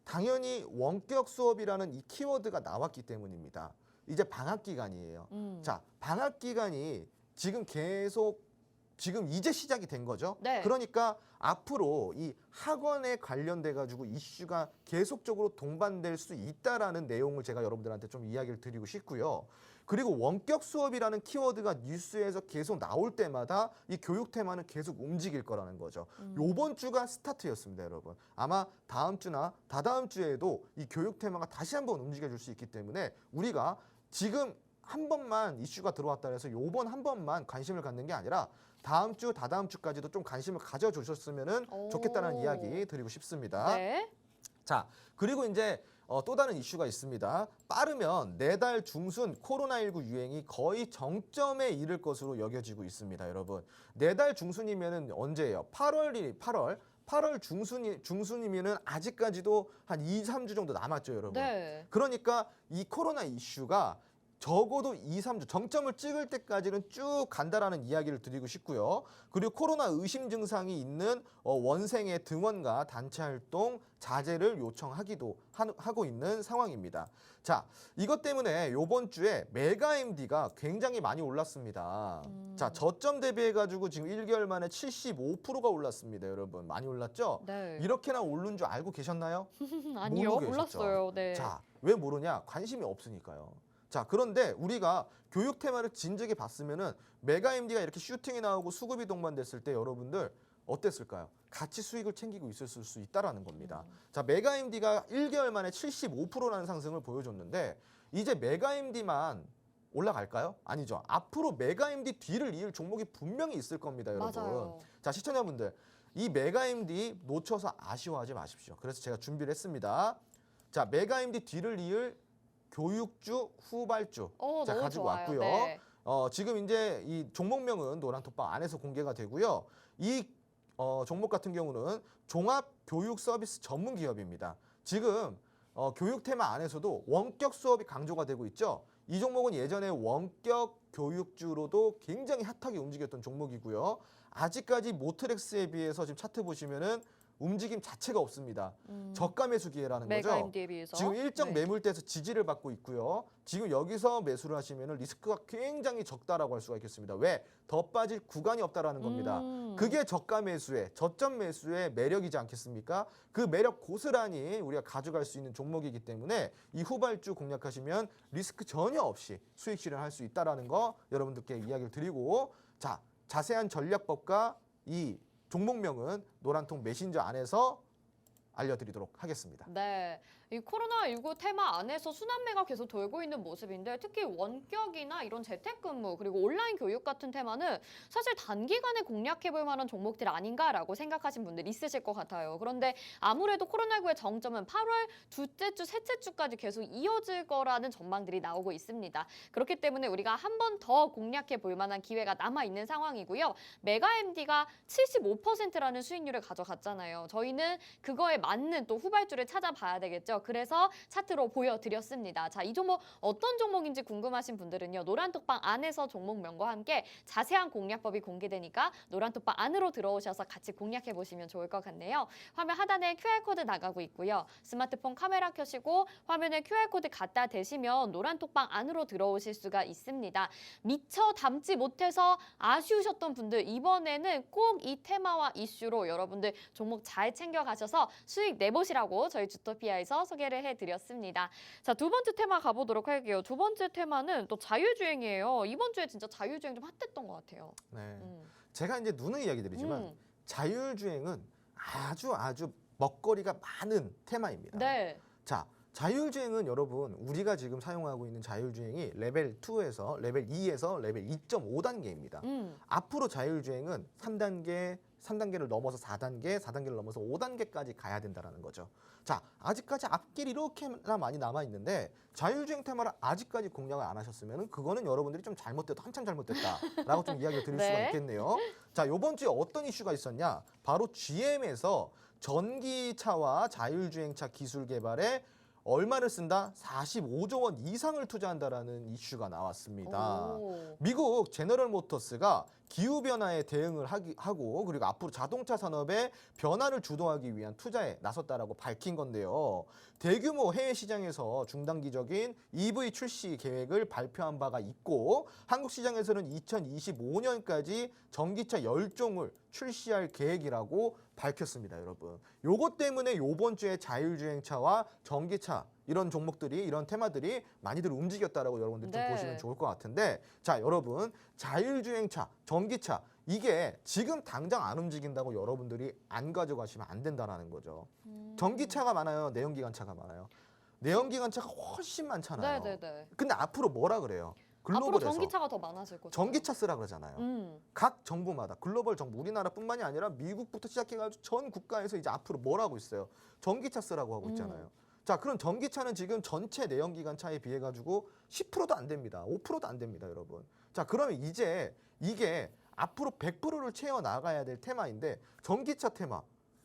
당연히 원격 수업이라는 이 키워드가 나왔기 때문입니다. 이제 방학 기간이에요. 자, 방학 기간이 지금 이제 시작이 된 거죠. 네. 그러니까 앞으로 이 학원에 관련돼 가지고 이슈가 계속적으로 동반될 수 있다라는 내용을 제가 여러분들한테 좀 이야기를 드리고 싶고요. 그리고 원격 수업이라는 키워드가 뉴스에서 계속 나올 때마다 이 교육 테마는 계속 움직일 거라는 거죠. 요번 주가 스타트였습니다, 여러분. 아마 다음 주나 다다음 주에도 이 교육 테마가 다시 한번 움직여 줄 수 있기 때문에 우리가 지금 한 번만 이슈가 들어왔다 해서 요번 한 번만 관심을 갖는 게 아니라 다음 주, 다다음 주까지도 좀 관심을 가져주셨으면 좋겠다는 이야기 드리고 싶습니다. 네. 자, 그리고 이제 또 다른 이슈가 있습니다. 빠르면 내달 중순 코로나19 유행이 거의 정점에 이를 것으로 여겨지고 있습니다, 여러분. 내달 중순이면은 언제예요? 8월 중순이면은 아직까지도 한 2, 3주 정도 남았죠, 여러분. 네. 그러니까 이 코로나 이슈가 적어도 2, 3주 정점을 찍을 때까지는 쭉 간다라는 이야기를 드리고 싶고요. 그리고 코로나 의심 증상이 있는 원생의 등원과 단체 활동 자제를 요청하기도 하고 있는 상황입니다. 자, 이것 때문에 이번 주에 메가MD가 굉장히 많이 올랐습니다. 자, 저점 대비해가지고 지금 1개월 만에 75%가 올랐습니다, 여러분. 많이 올랐죠? 네. 이렇게나 오른 줄 알고 계셨나요? 아니요, 모르고 계셨죠? 몰랐어요. 네. 자, 왜 모르냐? 관심이 없으니까요. 자, 그런데 우리가 교육 테마를 진즉에 봤으면은 메가MD가 이렇게 슈팅이 나오고 수급이 동반됐을 때 여러분들 어땠을까요? 같이 수익을 챙기고 있었을 수 있다라는 겁니다. 자, 메가MD가 1개월 만에 75%라는 상승을 보여줬는데 이제 메가MD만 올라갈까요? 아니죠. 앞으로 메가MD 뒤를 이을 종목이 분명히 있을 겁니다, 여러분. 맞아요. 자, 시청자분들, 이 메가MD 놓쳐서 아쉬워하지 마십시오. 그래서 제가 준비를 했습니다. 자, 메가MD 뒤를 이을 교육주, 후발주 자, 너무 가지고 좋아요. 왔고요. 네. 지금 이제 이 종목명은 노란톡방 안에서 공개가 되고요. 이 종목 같은 경우는 종합교육서비스 전문기업입니다. 지금 교육 테마 안에서도 원격 수업이 강조가 되고 있죠. 이 종목은 예전에 원격 교육주로도 굉장히 핫하게 움직였던 종목이고요. 아직까지 모트렉스에 비해서 지금 차트 보시면은 움직임 자체가 없습니다. 저가 매수 기회라는 거죠. 메가MD에 비해서. 지금 일정 네. 매물대에서 지지를 받고 있고요. 지금 여기서 매수를 하시면 리스크가 굉장히 적다라고 할 수가 있겠습니다. 왜? 더 빠질 구간이 없다라는 겁니다. 그게 저가 매수의 저점 매수의 매력이지 않겠습니까? 그 매력 고스란히 우리가 가져갈 수 있는 종목이기 때문에 이 후발주 공략하시면 리스크 전혀 없이 수익 실현할 수 있다라는 거 여러분들께 이야기를 드리고 자, 자세한 전략법과 이 종목명은 노란통 메신저 안에서 알려드리도록 하겠습니다. 네, 이 코로나19 테마 안에서 순환매가 계속 돌고 있는 모습인데 특히 원격이나 이런 재택근무 그리고 온라인 교육 같은 테마는 사실 단기간에 공략해볼 만한 종목들 아닌가라고 생각하신 분들 있으실 것 같아요. 그런데 아무래도 코로나19의 정점은 8월 둘째 주, 셋째 주까지 계속 이어질 거라는 전망들이 나오고 있습니다. 그렇기 때문에 우리가 한 번 더 공략해볼 만한 기회가 남아있는 상황이고요. 메가MD가 75%라는 수익률을 가져갔잖아요. 저희는 그거에 맞는 또 후발주를 찾아봐야 되겠죠. 그래서 차트로 보여드렸습니다. 자, 이 종목 어떤 종목인지 궁금하신 분들은요. 노란톡방 안에서 종목명과 함께 자세한 공략법이 공개되니까 노란톡방 안으로 들어오셔서 같이 공략해보시면 좋을 것 같네요. 화면 하단에 QR코드 나가고 있고요. 스마트폰 카메라 켜시고 화면에 QR코드 갖다 대시면 노란톡방 안으로 들어오실 수가 있습니다. 미처 담지 못해서 아쉬우셨던 분들 이번에는 꼭 이 테마와 이슈로 여러분들 종목 잘 챙겨가셔서 수익 내보시라고 저희 주토피아에서 소개를 해드렸습니다. 자, 두 번째 테마 가보도록 할게요. 두 번째 테마는 또 자율주행이에요. 이번 주에 진짜 자율주행 좀 핫했던 것 같아요. 네. 제가 이제 누누이 이야기 드리지만 자율주행은 아주 먹거리가 많은 테마입니다. 네. 자, 자율주행은 여러분 우리가 지금 사용하고 있는 자율주행이 레벨 2에서 레벨 2에서 레벨 2.5단계입니다. 앞으로 자율주행은 3단계를 넘어서 4단계, 4단계를 넘어서 5단계까지 가야 된다는 거죠. 자, 아직까지 앞길 이렇게나 많이 남아있는데 자율주행 테마를 아직까지 공략을 안 하셨으면 그거는 여러분들이 좀 잘못됐다, 한참 잘못됐다라고 좀 이야기를 드릴 네. 수가 있겠네요. 자, 이번 주에 어떤 이슈가 있었냐? 바로 GM에서 전기차와 자율주행차 기술 개발에 얼마를 쓴다? 45조 원 이상을 투자한다라는 이슈가 나왔습니다. 오. 미국 제너럴 모터스가 기후변화에 대응을 하고 그리고 앞으로 자동차 산업의 변화를 주도하기 위한 투자에 나섰다라고 밝힌 건데요. 대규모 해외 시장에서 중단기적인 EV 출시 계획을 발표한 바가 있고 한국 시장에서는 2025년까지 전기차 10종을 출시할 계획이라고 밝혔습니다, 여러분. 요것 때문에 요번 주에 자율주행차와 전기차 이런 종목들이 이런 테마들이 많이들 움직였다라고 여러분들 좀 네. 보시면 좋을 것 같은데 자, 여러분 자율주행차, 전기차 이게 지금 당장 안 움직인다고 여러분들이 안 가져가시면 안 된다는 거죠. 전기차가 많아요, 내연기관차가 많아요. 내연기관차가 훨씬 많잖아요. 네네네. 근데 앞으로 뭐라 그래요? 앞으로 글로벌에서 전기차가 더 많아질 거죠. 전기차 쓰라 그러잖아요. 각 정부마다 글로벌 정부 우리나라뿐만이 아니라 미국부터 시작해가지고 전 국가에서 이제 앞으로 뭘 하고 있어요? 전기차 쓰라고 하고 있잖아요. 자, 그럼 전기차는 지금 전체 내연기관차에 비해 가지고 10%도 안 됩니다. 5%도 안 됩니다, 여러분. 자, 그러면 이제 이게 앞으로 100%를 채워 나가야 될 테마인데 전기차 테마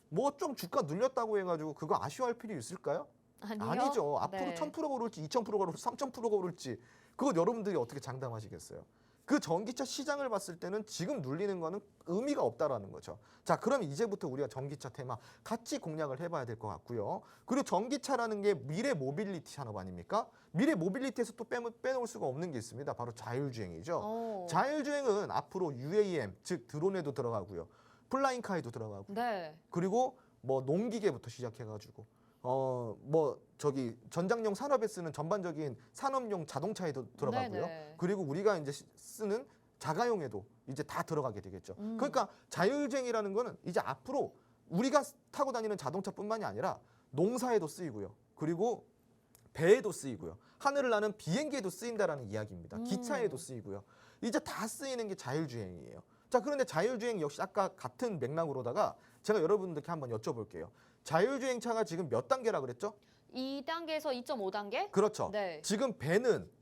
뭐 좀 주가 눌렸다고 해가지고 그거 아쉬워할 필요 있을까요? 아니요. 아니죠. 앞으로 네. 1000%가 오를지 2000%가 오를지 3000%가 오를지 그거 여러분들이 어떻게 장담하시겠어요? 그 전기차 시장을 봤을 때는 지금 눌리는 거는 의미가 없다라는 거죠. 자, 그럼 이제부터 우리가 전기차 테마 같이 공략을 해봐야 될 것 같고요. 그리고 전기차라는 게 미래 모빌리티 산업 아닙니까? 미래 모빌리티에서 또 빼놓을 수가 없는 게 있습니다. 바로 자율주행이죠. 오. 자율주행은 앞으로 UAM, 즉 드론에도 들어가고요. 플라잉카에도 들어가고 네. 그리고 뭐 농기계부터 시작해가지고 전장용 산업에 쓰는 전반적인 산업용 자동차에도 들어가고요. 네네. 그리고 우리가 이제 쓰는 자가용에도 이제 다 들어가게 되겠죠. 음. 그러니까 자율주행이라는 거는 이제 앞으로 우리가 타고 다니는 자동차뿐만이 아니라 농사에도 쓰이고요. 그리고 배에도 쓰이고요. 하늘을 나는 비행기에도 쓰인다라는 이야기입니다. 기차에도 쓰이고요. 이제 다 쓰이는 게 자율주행이에요. 자, 그런데 자율주행 역시 아까 같은 맥락으로다가 제가 여러분들께 한번 여쭤볼게요. 자율주행차가 지금 몇 단계라 그랬죠? 2단계에서 2.5단계? 그렇죠. 네. 지금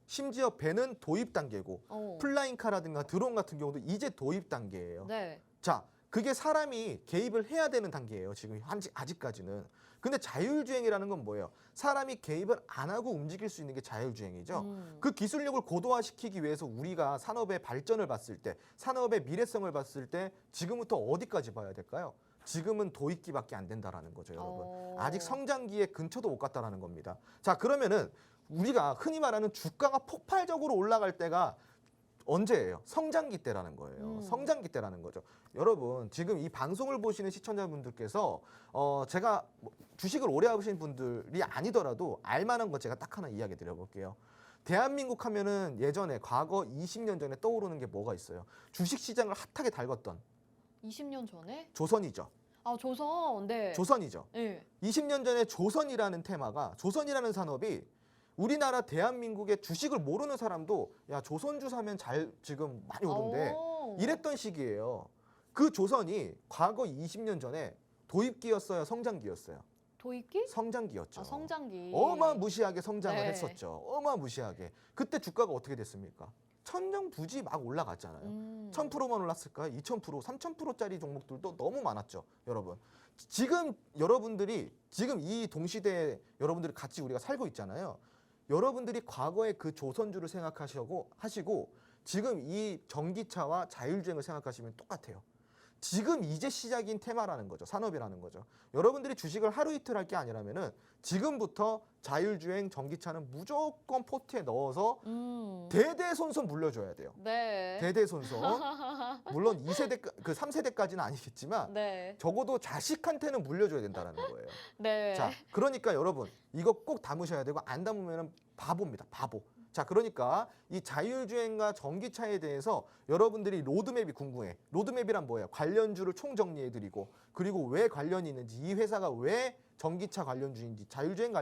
심지어 배는 도입 단계고 오. 플라잉카라든가 드론 같은 경우도 이제 도입 단계예요. 네. 자, 그게 사람이 개입을 해야 되는 단계예요. 지금 아직까지는. 근데 자율주행이라는 건 뭐예요? 사람이 개입을 안 하고 움직일 수 있는 게 자율주행이죠. 그 기술력을 고도화시키기 위해서 우리가 산업의 발전을 봤을 때, 산업의 미래성을 봤을 때 지금부터 어디까지 봐야 될까요? 지금은 도입기밖에 안 된다라는 거죠, 여러분. 아직 성장기에 근처도 못 갔다라는 겁니다. 자, 그러면은 우리가 흔히 말하는 주가가 폭발적으로 올라갈 때가 언제예요? 성장기 때라는 거예요. 성장기 때라는 거죠. 여러분, 지금 이 방송을 보시는 시청자분들께서 제가 주식을 오래 하신 분들이 아니더라도 알만한 거 제가 딱 하나 이야기 드려볼게요. 대한민국 하면은 예전에 과거 20년 전에 떠오르는 게 뭐가 있어요? 주식 시장을 핫하게 달궜던 20년 전에? 조선이죠. 아, 조선. 네. 조선이죠. 네. 20년 전에 조선이라는 테마가 조선이라는 산업이 우리나라 대한민국의 주식을 모르는 사람도 야 조선주 사면 잘 지금 많이 오른데 이랬던 시기예요. 그 조선이 과거 20년 전에 도입기였어요, 성장기였어요? 도입기? 성장기였죠. 아, 성장기. 어마무시하게 성장을 네. 했었죠. 어마무시하게. 그때 주가가 어떻게 됐습니까? 천정부지 막 올라갔잖아요. 1000%만 올랐을까요? 2000%, 3000%짜리 종목들도 너무 많았죠, 여러분. 지금 여러분들이 지금 이 동시대에 여러분들이 같이 우리가 살고 있잖아요. 여러분들이 과거에 그 조선주를 하시고 지금 이 전기차와 자율주행을 생각하시면 똑같아요. 지금 이제 시작인 테마라는 거죠. 산업이라는 거죠. 여러분들이 주식을 하루 이틀 할 게 아니라면은 지금부터 자율주행 전기차는 무조건 포트에 넣어서 대대손손 물려줘야 돼요. 네. 대대손손. 물론 2세대, 그 3세대까지는 아니겠지만 네. 적어도 자식한테는 물려줘야 된다는 거예요. 네. 자, 그러니까 여러분 이거 꼭 담으셔야 되고 안 담으면 바보입니다. 바보. 자, 그러니까 이 자율주행과 전기차에 대해서 여러분들이 로드맵이 궁금해. 로드맵이란 뭐예요? 관련주를 총정리해드리고 그리고 왜 관련이 있는지 이 회사가 왜 전기차 관련주인지 자율주행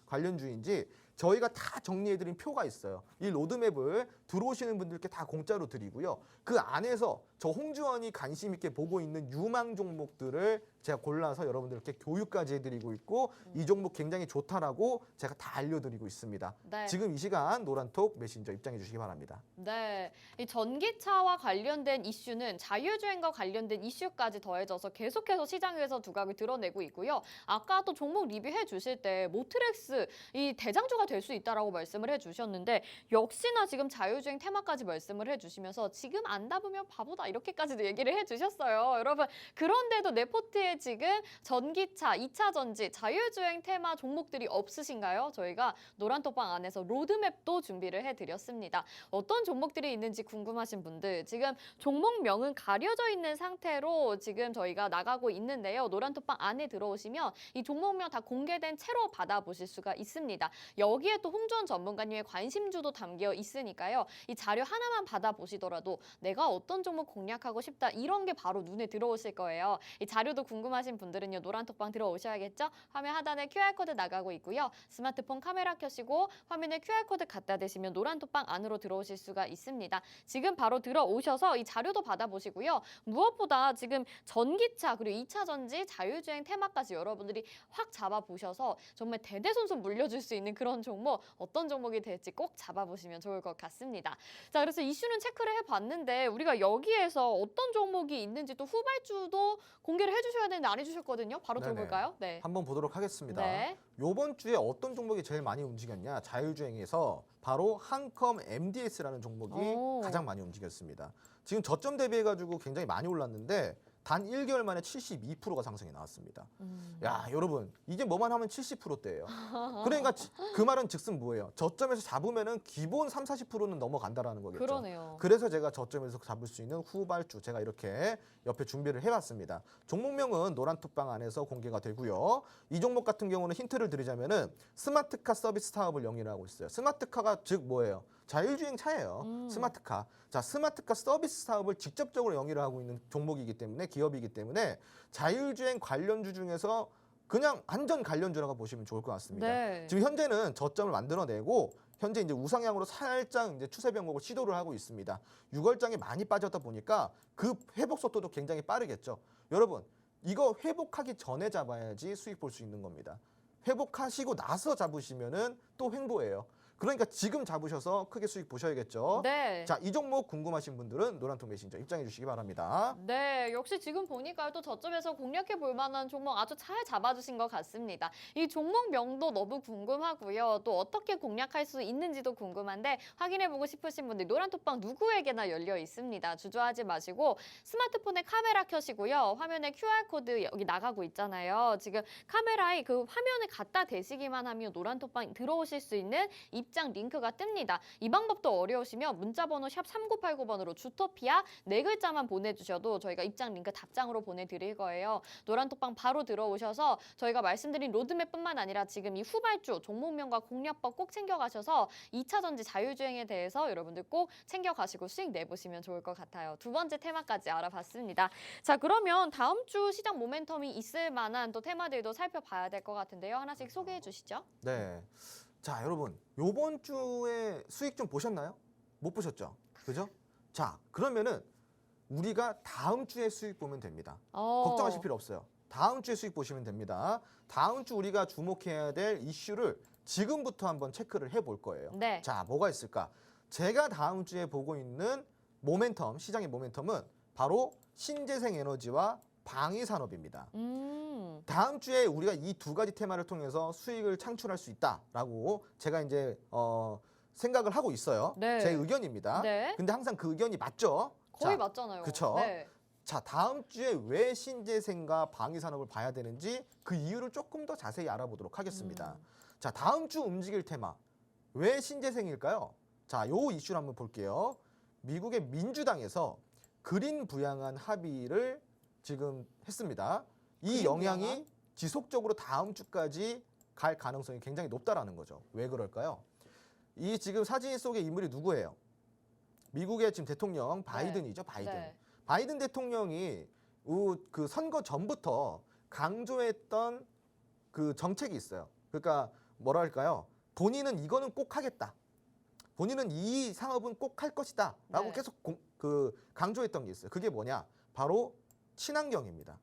관련주인지 저희가 다 정리해드린 표가 있어요. 이 로드맵을 들어오시는 분들께 다 공짜로 드리고요. 그 안에서 저 홍주원이 관심 있게 보고 있는 유망 종목들을 제가 골라서 여러분들께 교육까지 해드리고 있고 이 종목 굉장히 좋다라고 제가 다 알려드리고 있습니다. 네. 지금 이 시간 노란톡 메신저 입장해 주시기 바랍니다. 네, 이 전기차와 관련된 이슈는 자율주행과 관련된 이슈까지 더해져서 계속해서 시장에서 두각을 드러내고 있고요. 아까 또 종목 리뷰해 주실 때 모트렉스 이 대장주가 될 수 있다라고 말씀을 해주셨는데 역시나 지금 자율주행 테마까지 말씀을 해주시면서 지금 안 담으면 바보다 이렇게까지도 얘기를 해주셨어요. 여러분 그런데도 내 포트에 지금 전기차, 2차 전지, 자율주행 테마 종목들이 없으신가요? 저희가 노란톡방 안에서 로드맵도 준비를 해드렸습니다. 어떤 종목들이 있는지 궁금하신 분들 지금 종목명은 가려져 있는 상태로 지금 저희가 나가고 있는데요. 노란톡방 안에 들어오시면 이 종목명 다 공개된 채로 받아보실 수가 있습니다. 여기에 또 홍주원 전문가님의 관심주도 담겨 있으니까요. 이 자료 하나만 받아보시더라도 내가 어떤 종목 공략하고 싶다 이런 게 바로 눈에 들어오실 거예요. 이 자료도 궁금하신 분들은요. 노란톡방 들어오셔야겠죠? 화면 하단에 QR코드 나가고 있고요. 스마트폰 카메라 켜시고 화면에 QR코드 갖다 대시면 노란톡방 안으로 들어오실 수가 있습니다. 지금 바로 들어오셔서 이 자료도 받아보시고요. 무엇보다 지금 전기차 그리고 2차 전지 자율주행 테마까지 여러분들이 확 잡아보셔서 정말 대대손손 물려줄 수 있는 그런 종목 어떤 종목이 될지 꼭 잡아보시면 좋을 것 같습니다. 자, 그래서 이슈는 체크를 해봤는데 우리가 여기에서 어떤 종목이 있는지 또 후발주도 공개를 해주셔야 되는데 안 해주셨거든요. 바로 네네. 들어볼까요? 네. 한번 보도록 하겠습니다. 네. 요번 주에 어떤 종목이 제일 많이 움직였냐? 자율주행에서 바로 한컴 MDS라는 종목이 오. 가장 많이 움직였습니다. 지금 저점 대비해가지고 굉장히 많이 올랐는데 단 1개월 만에 72%가 상승이 나왔습니다. 야, 여러분 이게 뭐만 하면 70%대예요. 그러니까 그 말은 즉슨 뭐예요? 저점에서 잡으면은 기본 3, 40%는 넘어간다라는 거겠죠. 그러네요. 그래서 제가 저점에서 잡을 수 있는 후발주 제가 이렇게 옆에 준비를 해봤습니다. 종목명은 노란톡방 안에서 공개가 되고요. 이 종목 같은 경우는 힌트를 드리자면은 스마트카 서비스 사업을 영위를 하고 있어요. 스마트카가 즉 뭐예요? 자율주행 차예요. 스마트카. 자, 스마트카 서비스 사업을 직접적으로 영위를 하고 있는 종목이기 때문에 기업이기 때문에 자율주행 관련주 중에서 그냥 안전 관련주라고 보시면 좋을 것 같습니다. 네. 지금 현재는 저점을 만들어내고 현재 이제 우상향으로 살짝 이제 추세 변곡을 시도를 하고 있습니다. 6월장에 많이 빠졌다 보니까 그 회복 속도도 굉장히 빠르겠죠. 여러분, 이거 회복하기 전에 잡아야지 수익 볼 수 있는 겁니다. 회복하시고 나서 잡으시면은 또 횡보예요. 그러니까 지금 잡으셔서 크게 수익 보셔야겠죠. 네. 자, 이 종목 궁금하신 분들은 노란통 메신저 입장해 주시기 바랍니다. 네, 역시 지금 보니까 또 저점에서 공략해 볼 만한 종목 아주 잘 잡아주신 것 같습니다. 이 종목명도 너무 궁금하고요. 또 어떻게 공략할 수 있는지도 궁금한데 확인해보고 싶으신 분들 노란톡방 누구에게나 열려 있습니다. 주저하지 마시고 스마트폰에 카메라 켜시고요. 화면에 QR코드 여기 나가고 있잖아요. 지금 카메라에 그 화면을 갖다 대시기만 하면 노란톡방 들어오실 수 있는 이 입장 링크가 뜹니다. 이 방법도 어려우시면 문자번호 샵 3989번으로 주토피아 4글자만 보내주셔도 저희가 입장 링크 답장으로 보내드릴 거예요. 노란톡방 바로 들어오셔서 저희가 말씀드린 로드맵뿐만 아니라 지금 이 후발주 종목명과 공략법 꼭 챙겨가셔서 2차 전지 자율주행에 대해서 여러분들 꼭 챙겨가시고 수익 내보시면 좋을 것 같아요. 두 번째 테마까지 알아봤습니다. 자, 그러면 다음 주 시장 모멘텀이 있을 만한 또 테마들도 살펴봐야 될 것 같은데요. 하나씩 소개해 주시죠. 네. 자, 여러분, 요번 주에 수익 좀 보셨나요? 못 보셨죠? 그죠? 자, 그러면은 우리가 다음 주에 수익 보면 됩니다. 걱정하실 필요 없어요. 다음 주에 수익 보시면 됩니다. 다음 주 우리가 주목해야 될 이슈를 지금부터 한번 체크를 해볼 거예요. 네. 자, 뭐가 있을까? 제가 다음 주에 보고 있는 모멘텀, 시장의 모멘텀은 바로 신재생 에너지와 방위 산업입니다. 다음 주에 우리가 이 두 가지 테마를 통해서 수익을 창출할 수 있다라고 제가 이제 생각을 하고 있어요. 네. 제 의견입니다. 네. 근데 항상 그 의견이 맞죠? 거의 자, 맞잖아요. 그쵸? 네. 자, 다음 주에 왜 신재생과 방위 산업을 봐야 되는지 그 이유를 조금 더 자세히 알아보도록 하겠습니다. 자, 다음 주 움직일 테마. 왜 신재생일까요? 자, 요 이슈를 한번 볼게요. 미국의 민주당에서 그린 부양안 합의를 지금 했습니다. 이 그린 영향이 부양안? 지속적으로 다음 주까지 갈 가능성이 굉장히 높다라는 거죠. 왜 그럴까요? 이 지금 사진 속의 인물이 누구예요? 미국의 지금 대통령 바이든이죠. 바이든. 네. 바이든 대통령이 그 선거 전부터 강조했던 그 정책이 있어요. 그러니까 뭐랄까요? 본인은 이거는 꼭 하겠다. 본인은 이 상업은 꼭 할 것이다. 라고 네. 계속 강조했던 게 있어요. 그게 뭐냐? 바로 친환경입니다.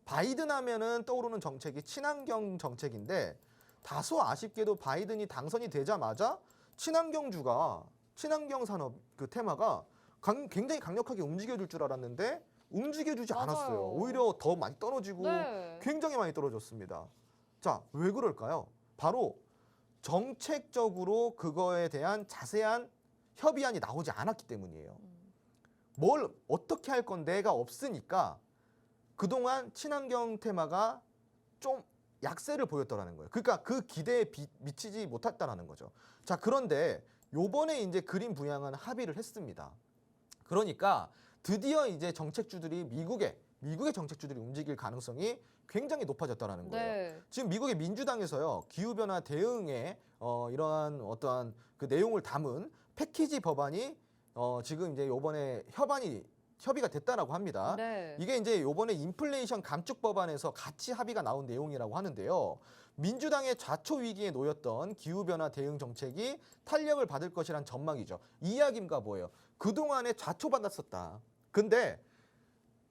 바이든 하면은 떠오르는 정책이 친환경 정책인데 다소 아쉽게도 바이든이 당선이 되자마자 친환경주가 친환경 산업 그 테마가 굉장히 강력하게 움직여줄 줄 알았는데 움직여주지 맞아요. 않았어요. 오히려 더 많이 떨어지고 네. 굉장히 많이 떨어졌습니다. 자, 왜 그럴까요? 바로 정책적으로 그거에 대한 자세한 협의안이 나오지 않았기 때문이에요. 뭘 어떻게 할 건데가 없으니까 그동안 친환경 테마가 좀 약세를 보였더라는 거예요. 그러니까 그 기대에 미치지 못했다라는 거죠. 자, 그런데 요번에 이제 그린 부양안 합의를 했습니다. 그러니까 드디어 이제 정책주들이 미국의 정책주들이 움직일 가능성이 굉장히 높아졌다라는 거예요. 네. 지금 미국의 민주당에서요, 기후변화 대응에 이러한 어떠한 그 내용을 담은 패키지 법안이 지금 이제 요번에 협의가 됐다라고 합니다. 네. 이게 이제 요번에 인플레이션 감축 법안에서 같이 합의가 나온 내용이라고 하는데요. 민주당의 좌초 위기에 놓였던 기후변화 대응 정책이 탄력을 받을 것이란 전망이죠. 이 이야기가 뭐예요? 그동안에 좌초받았었다. 근데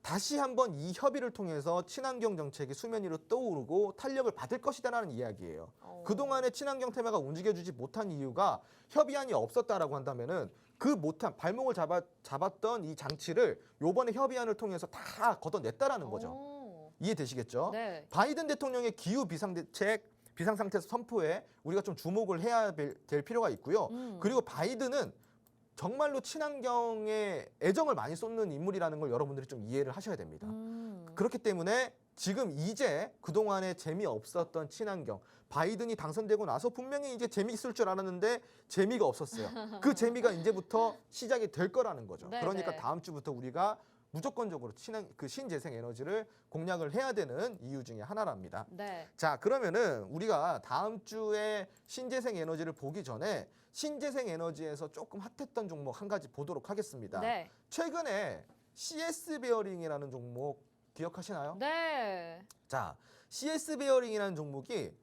다시 한번 이 협의를 통해서 친환경 정책이 수면 위로 떠오르고 탄력을 받을 것이다라는 이야기예요. 그동안에 친환경 테마가 움직여주지 못한 이유가 협의안이 없었다라고 한다면은 그 못한 발목을 잡았던 이 장치를 요번에 협의안을 통해서 다 걷어냈다라는 거죠. 이해되시겠죠? 네. 바이든 대통령의 기후 비상대책 비상상태 선포에 우리가 좀 주목을 해야 될 필요가 있고요. 그리고 바이든은 정말로 친환경에 애정을 많이 쏟는 인물이라는 걸 여러분들이 좀 이해를 하셔야 됩니다. 그렇기 때문에 지금 이제 그동안에 재미없었던 친환경, 바이든이 당선되고 나서 분명히 이제 재미있을 줄 알았는데 재미가 없었어요. 그 재미가 이제부터 시작이 될 거라는 거죠. 네네. 그러니까 다음 주부터 우리가 무조건적으로 신재생 에너지를 공략을 해야 되는 이유 중에 하나랍니다. 네. 자, 그러면은 우리가 다음 주에 신재생 에너지를 보기 전에 신재생 에너지에서 조금 핫했던 종목 한 가지 보도록 하겠습니다. 네. 최근에 CS 베어링이라는 종목 기억하시나요? 네. 자, CS 베어링이라는 종목이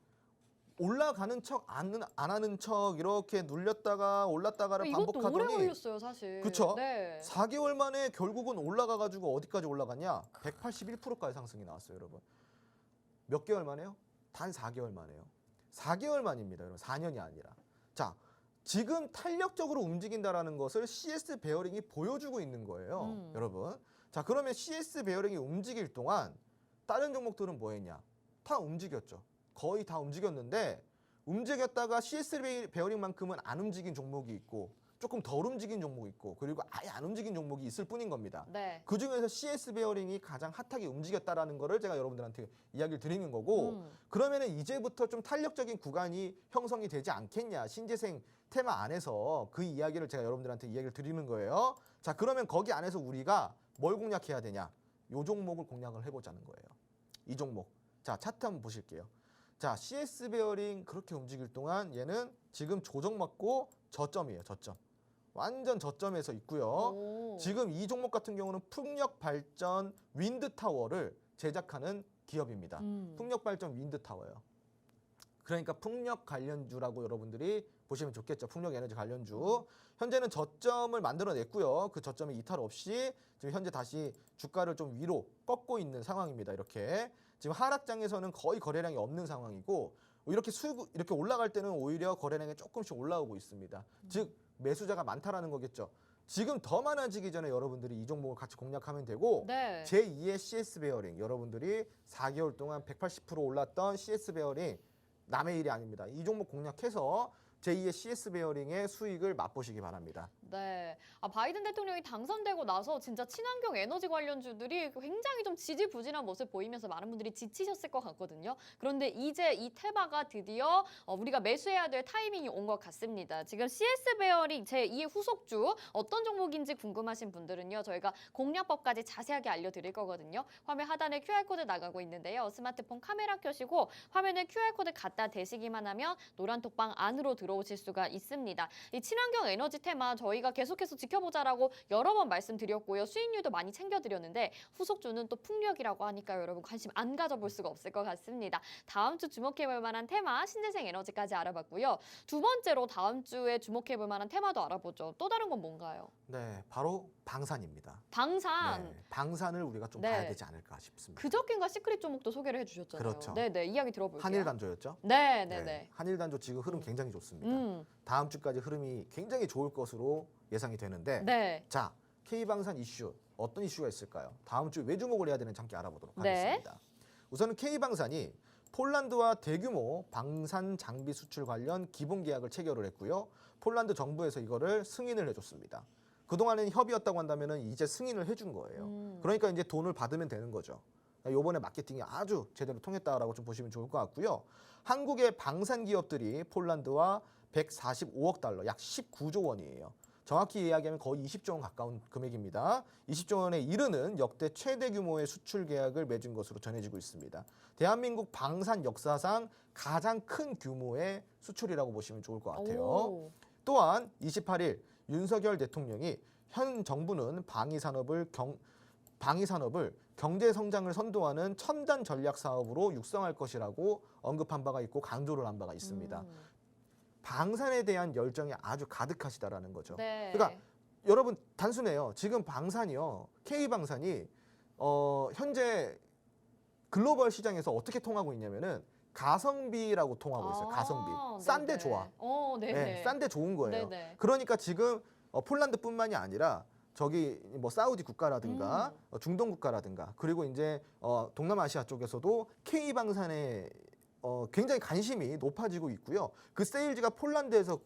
올라가는 척 안 하는 척 이렇게 눌렸다가 올랐다가를 이것도 오래 반복하더니 걸렸어요, 사실. 그쵸? 네. 4개월 만에 결국은 올라가가지고 어디까지 올라갔냐? 181%까지 상승이 나왔어요, 여러분. 몇 개월 만에요? 단 4개월 만에요. 4개월 만입니다, 여러분. 4년이 아니라. 자, 지금 탄력적으로 움직인다라는 것을 CS 베어링이 보여주고 있는 거예요, 여러분. 자, 그러면 CS 베어링이 움직일 동안 다른 종목들은 뭐 했냐? 다 움직였죠. 거의 다 움직였는데 움직였다가 CS 베어링만큼은 안 움직인 종목이 있고 조금 덜 움직인 종목이 있고 그리고 아예 안 움직인 종목이 있을 뿐인 겁니다. 네. 그중에서 CS 베어링이 가장 핫하게 움직였다라는 거를 제가 여러분들한테 이야기를 드리는 거고 그러면은 이제부터 좀 탄력적인 구간이 형성이 되지 않겠냐. 신재생 테마 안에서 그 이야기를 제가 여러분들한테 이야기를 드리는 거예요. 자, 그러면 거기 안에서 우리가 뭘 공략해야 되냐? 요 종목을 공략을 해보자는 거예요. 이 종목. 자, 차트 한번 보실게요. 자, CS 베어링 그렇게 움직일 동안 얘는 지금 조정 맞고 저점이에요. 저점. 완전 저점에서 있고요. 오. 지금 이 종목 같은 경우는 풍력발전 윈드타워를 제작하는 기업입니다. 풍력발전 윈드타워요. 그러니까 풍력 관련주라고 여러분들이 보시면 좋겠죠. 풍력에너지 관련주. 현재는 저점을 만들어냈고요. 그 저점에 이탈 없이 지금 현재 다시 주가를 좀 위로 꺾고 있는 상황입니다. 이렇게. 지금 하락장에서는 거의 거래량이 없는 상황이고 이렇게 올라갈 때는 오히려 거래량이 조금씩 올라오고 있습니다. 즉 매수자가 많다라는 거겠죠. 지금 더 많아지기 전에 여러분들이 이 종목을 같이 공략하면 되고 네. 제2의 CS 베어링 여러분들이 4개월 동안 180% 올랐던 CS 베어링 남의 일이 아닙니다. 이 종목 공략해서 제2의 CS 베어링의 수익을 맛보시기 바랍니다. 네. 바이든 대통령이 당선되고 나서 진짜 친환경 에너지 관련주들이 굉장히 좀 지지부진한 모습 보이면서 많은 분들이 지치셨을 것 같거든요. 그런데 이제 이 테마가 드디어 우리가 매수해야 될 타이밍이 온 것 같습니다. 지금 CS 베어링 제2의 후속주 어떤 종목인지 궁금하신 분들은요. 저희가 공략법까지 자세하게 알려드릴 거거든요. 화면 하단에 QR코드 나가고 있는데요. 스마트폰 카메라 켜시고 화면에 QR코드 갖다 대시기만 하면 노란 톡방 안으로 들어오실 수가 있습니다. 이 친환경 에너지 테마 저희가 계속해서 지켜보자라고 여러 번 말씀드렸고요. 수익률도 많이 챙겨드렸는데 후속주는 또 풍력이라고 하니까 여러분 관심 안 가져볼 수가 없을 것 같습니다. 다음 주 주목해볼 만한 테마 신재생 에너지까지 알아봤고요. 두 번째로 다음 주에 주목해볼 만한 테마도 알아보죠. 또 다른 건 뭔가요? 네, 바로 방산입니다. 방산. 네, 방산을 우리가 좀 네. 봐야 되지 않을까 싶습니다. 그저께인가 시크릿 종목도 소개를 해주셨잖아요. 그렇죠. 네네, 이야기 들어볼게요. 한일단조였죠? 네네네. 한일단조 지금 흐름 굉장히 좋습니다. 다음 주까지 흐름이 굉장히 좋을 것으로 예상이 되는데 네. 자, K방산 이슈 어떤 이슈가 있을까요? 다음 주 왜 주목을 해야 되는지 함께 알아보도록 네. 하겠습니다. 우선은 K방산이 폴란드와 대규모 방산 장비 수출 관련 기본 계약을 체결을 했고요. 폴란드 정부에서 이거를 승인을 해줬습니다. 그동안은 협의였다고 한다면 이제 승인을 해준 거예요. 그러니까 이제 돈을 받으면 되는 거죠. 요번에 마케팅이 아주 제대로 통했다라고 좀 보시면 좋을 것 같고요. 한국의 방산 기업들이 폴란드와 145억 달러, 약 19조 원이에요. 정확히 이야기하면 거의 20조 원 가까운 금액입니다. 20조 원에 이르는 역대 최대 규모의 수출 계약을 맺은 것으로 전해지고 있습니다. 대한민국 방산 역사상 가장 큰 규모의 수출이라고 보시면 좋을 것 같아요. 오. 또한 28일 윤석열 대통령이 현 정부는 방위산업을 경제 성장을 선도하는 첨단 전략 사업으로 육성할 것이라고 언급한 바가 있고 강조를 한 바가 있습니다. 방산에 대한 열정이 아주 가득하시다라는 거죠. 네. 그러니까 여러분 단순해요. 지금 방산이요. K방산이 현재 글로벌 시장에서 어떻게 통하고 있냐면은 가성비라고 통하고 있어요. 가성비. 싼데 좋아. 네네. 네, 싼데 좋은 거예요. 네네. 그러니까 지금 폴란드뿐만이 아니라 저기 뭐 사우디 국가라든가 중동 국가라든가 그리고 이제 동남아시아 쪽에서도 K방산에 굉장히 관심이 높아지고 있고요. 그 세일즈가 폴란드에서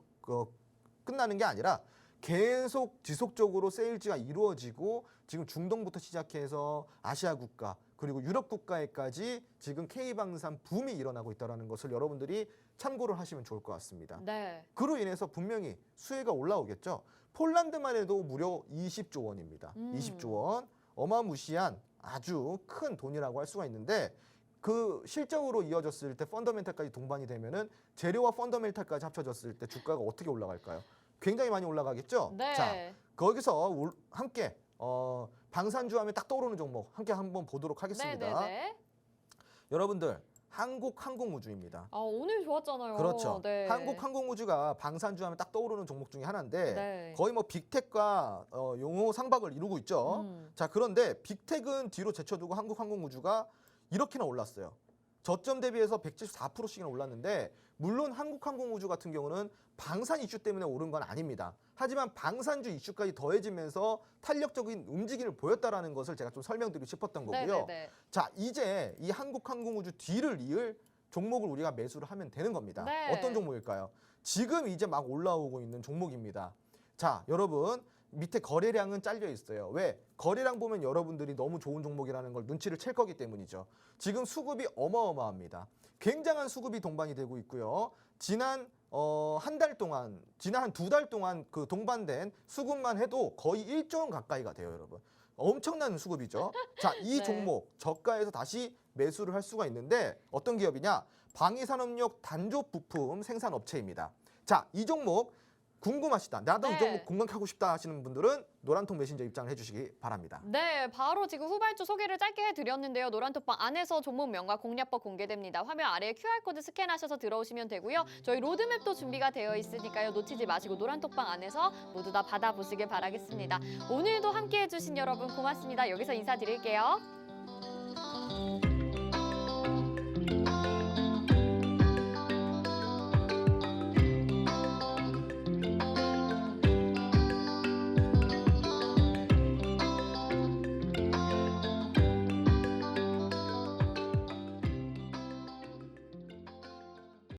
끝나는 게 아니라 계속 지속적으로 세일즈가 이루어지고 지금 중동부터 시작해서 아시아 국가 그리고 유럽 국가에까지 지금 K방산 붐이 일어나고 있다는 것을 여러분들이 참고를 하시면 좋을 것 같습니다. 네. 그로 인해서 분명히 수혜가 올라오겠죠. 폴란드만 해도 무려 20조 원입니다. 20조 원. 어마무시한 아주 큰 돈이라고 할 수가 있는데 그 실적으로 이어졌을 때 펀더멘탈까지 동반이 되면은 재료와 펀더멘탈까지 합쳐졌을 때 주가가 어떻게 올라갈까요? 굉장히 많이 올라가겠죠. 네. 자, 거기서 함께 방산주 하면 딱 떠오르는 종목 함께 한번 보도록 하겠습니다. 네네네. 여러분들 한국항공우주입니다. 오늘 좋았잖아요. 그렇죠. 네. 한국항공우주가 방산주 하면 딱 떠오르는 종목 중에 하나인데 네. 거의 뭐 빅텍과 용호 상박을 이루고 있죠. 자, 그런데 빅텍은 뒤로 제쳐두고 한국항공우주가 이렇게나 올랐어요. 저점 대비해서 174%씩이나 올랐는데 물론 한국항공우주 같은 경우는 방산 이슈 때문에 오른 건 아닙니다. 하지만 방산주 이슈까지 더해지면서 탄력적인 움직임을 보였다라는 것을 제가 좀 설명드리고 싶었던 거고요. 네네네. 자, 이제 이 한국항공우주 뒤를 이을 종목을 우리가 매수를 하면 되는 겁니다. 네. 어떤 종목일까요? 지금 이제 막 올라오고 있는 종목입니다. 자, 여러분 밑에 거래량은 잘려 있어요. 왜? 거래량 보면 여러분들이 너무 좋은 종목이라는 걸 눈치를 챌 거기 때문이죠. 지금 수급이 어마어마합니다. 굉장한 수급이 동반이 되고 있고요. 지난 한 달 동안, 지난 한 2달 동안 그 동반된 수급만 해도 거의 1조 원 가까이가 돼요, 여러분. 엄청난 수급이죠. 자, 이 네. 종목 저가에서 다시 매수를 할 수가 있는데 어떤 기업이냐? 방위산업용 단조 부품 생산업체입니다. 자, 이 종목 궁금하시다. 나도 네. 이 종목 공략하고 싶다 하시는 분들은 노란통 메신저 입장을 해주시기 바랍니다. 네, 바로 지금 후발주 소개를 짧게 해드렸는데요. 노란톡방 안에서 종목명과 공략법 공개됩니다. 화면 아래에 QR코드 스캔하셔서 들어오시면 되고요. 저희 로드맵도 준비가 되어 있으니까요. 놓치지 마시고 노란톡방 안에서 모두 다 받아보시길 바라겠습니다. 오늘도 함께해 주신 여러분 고맙습니다. 여기서 인사드릴게요.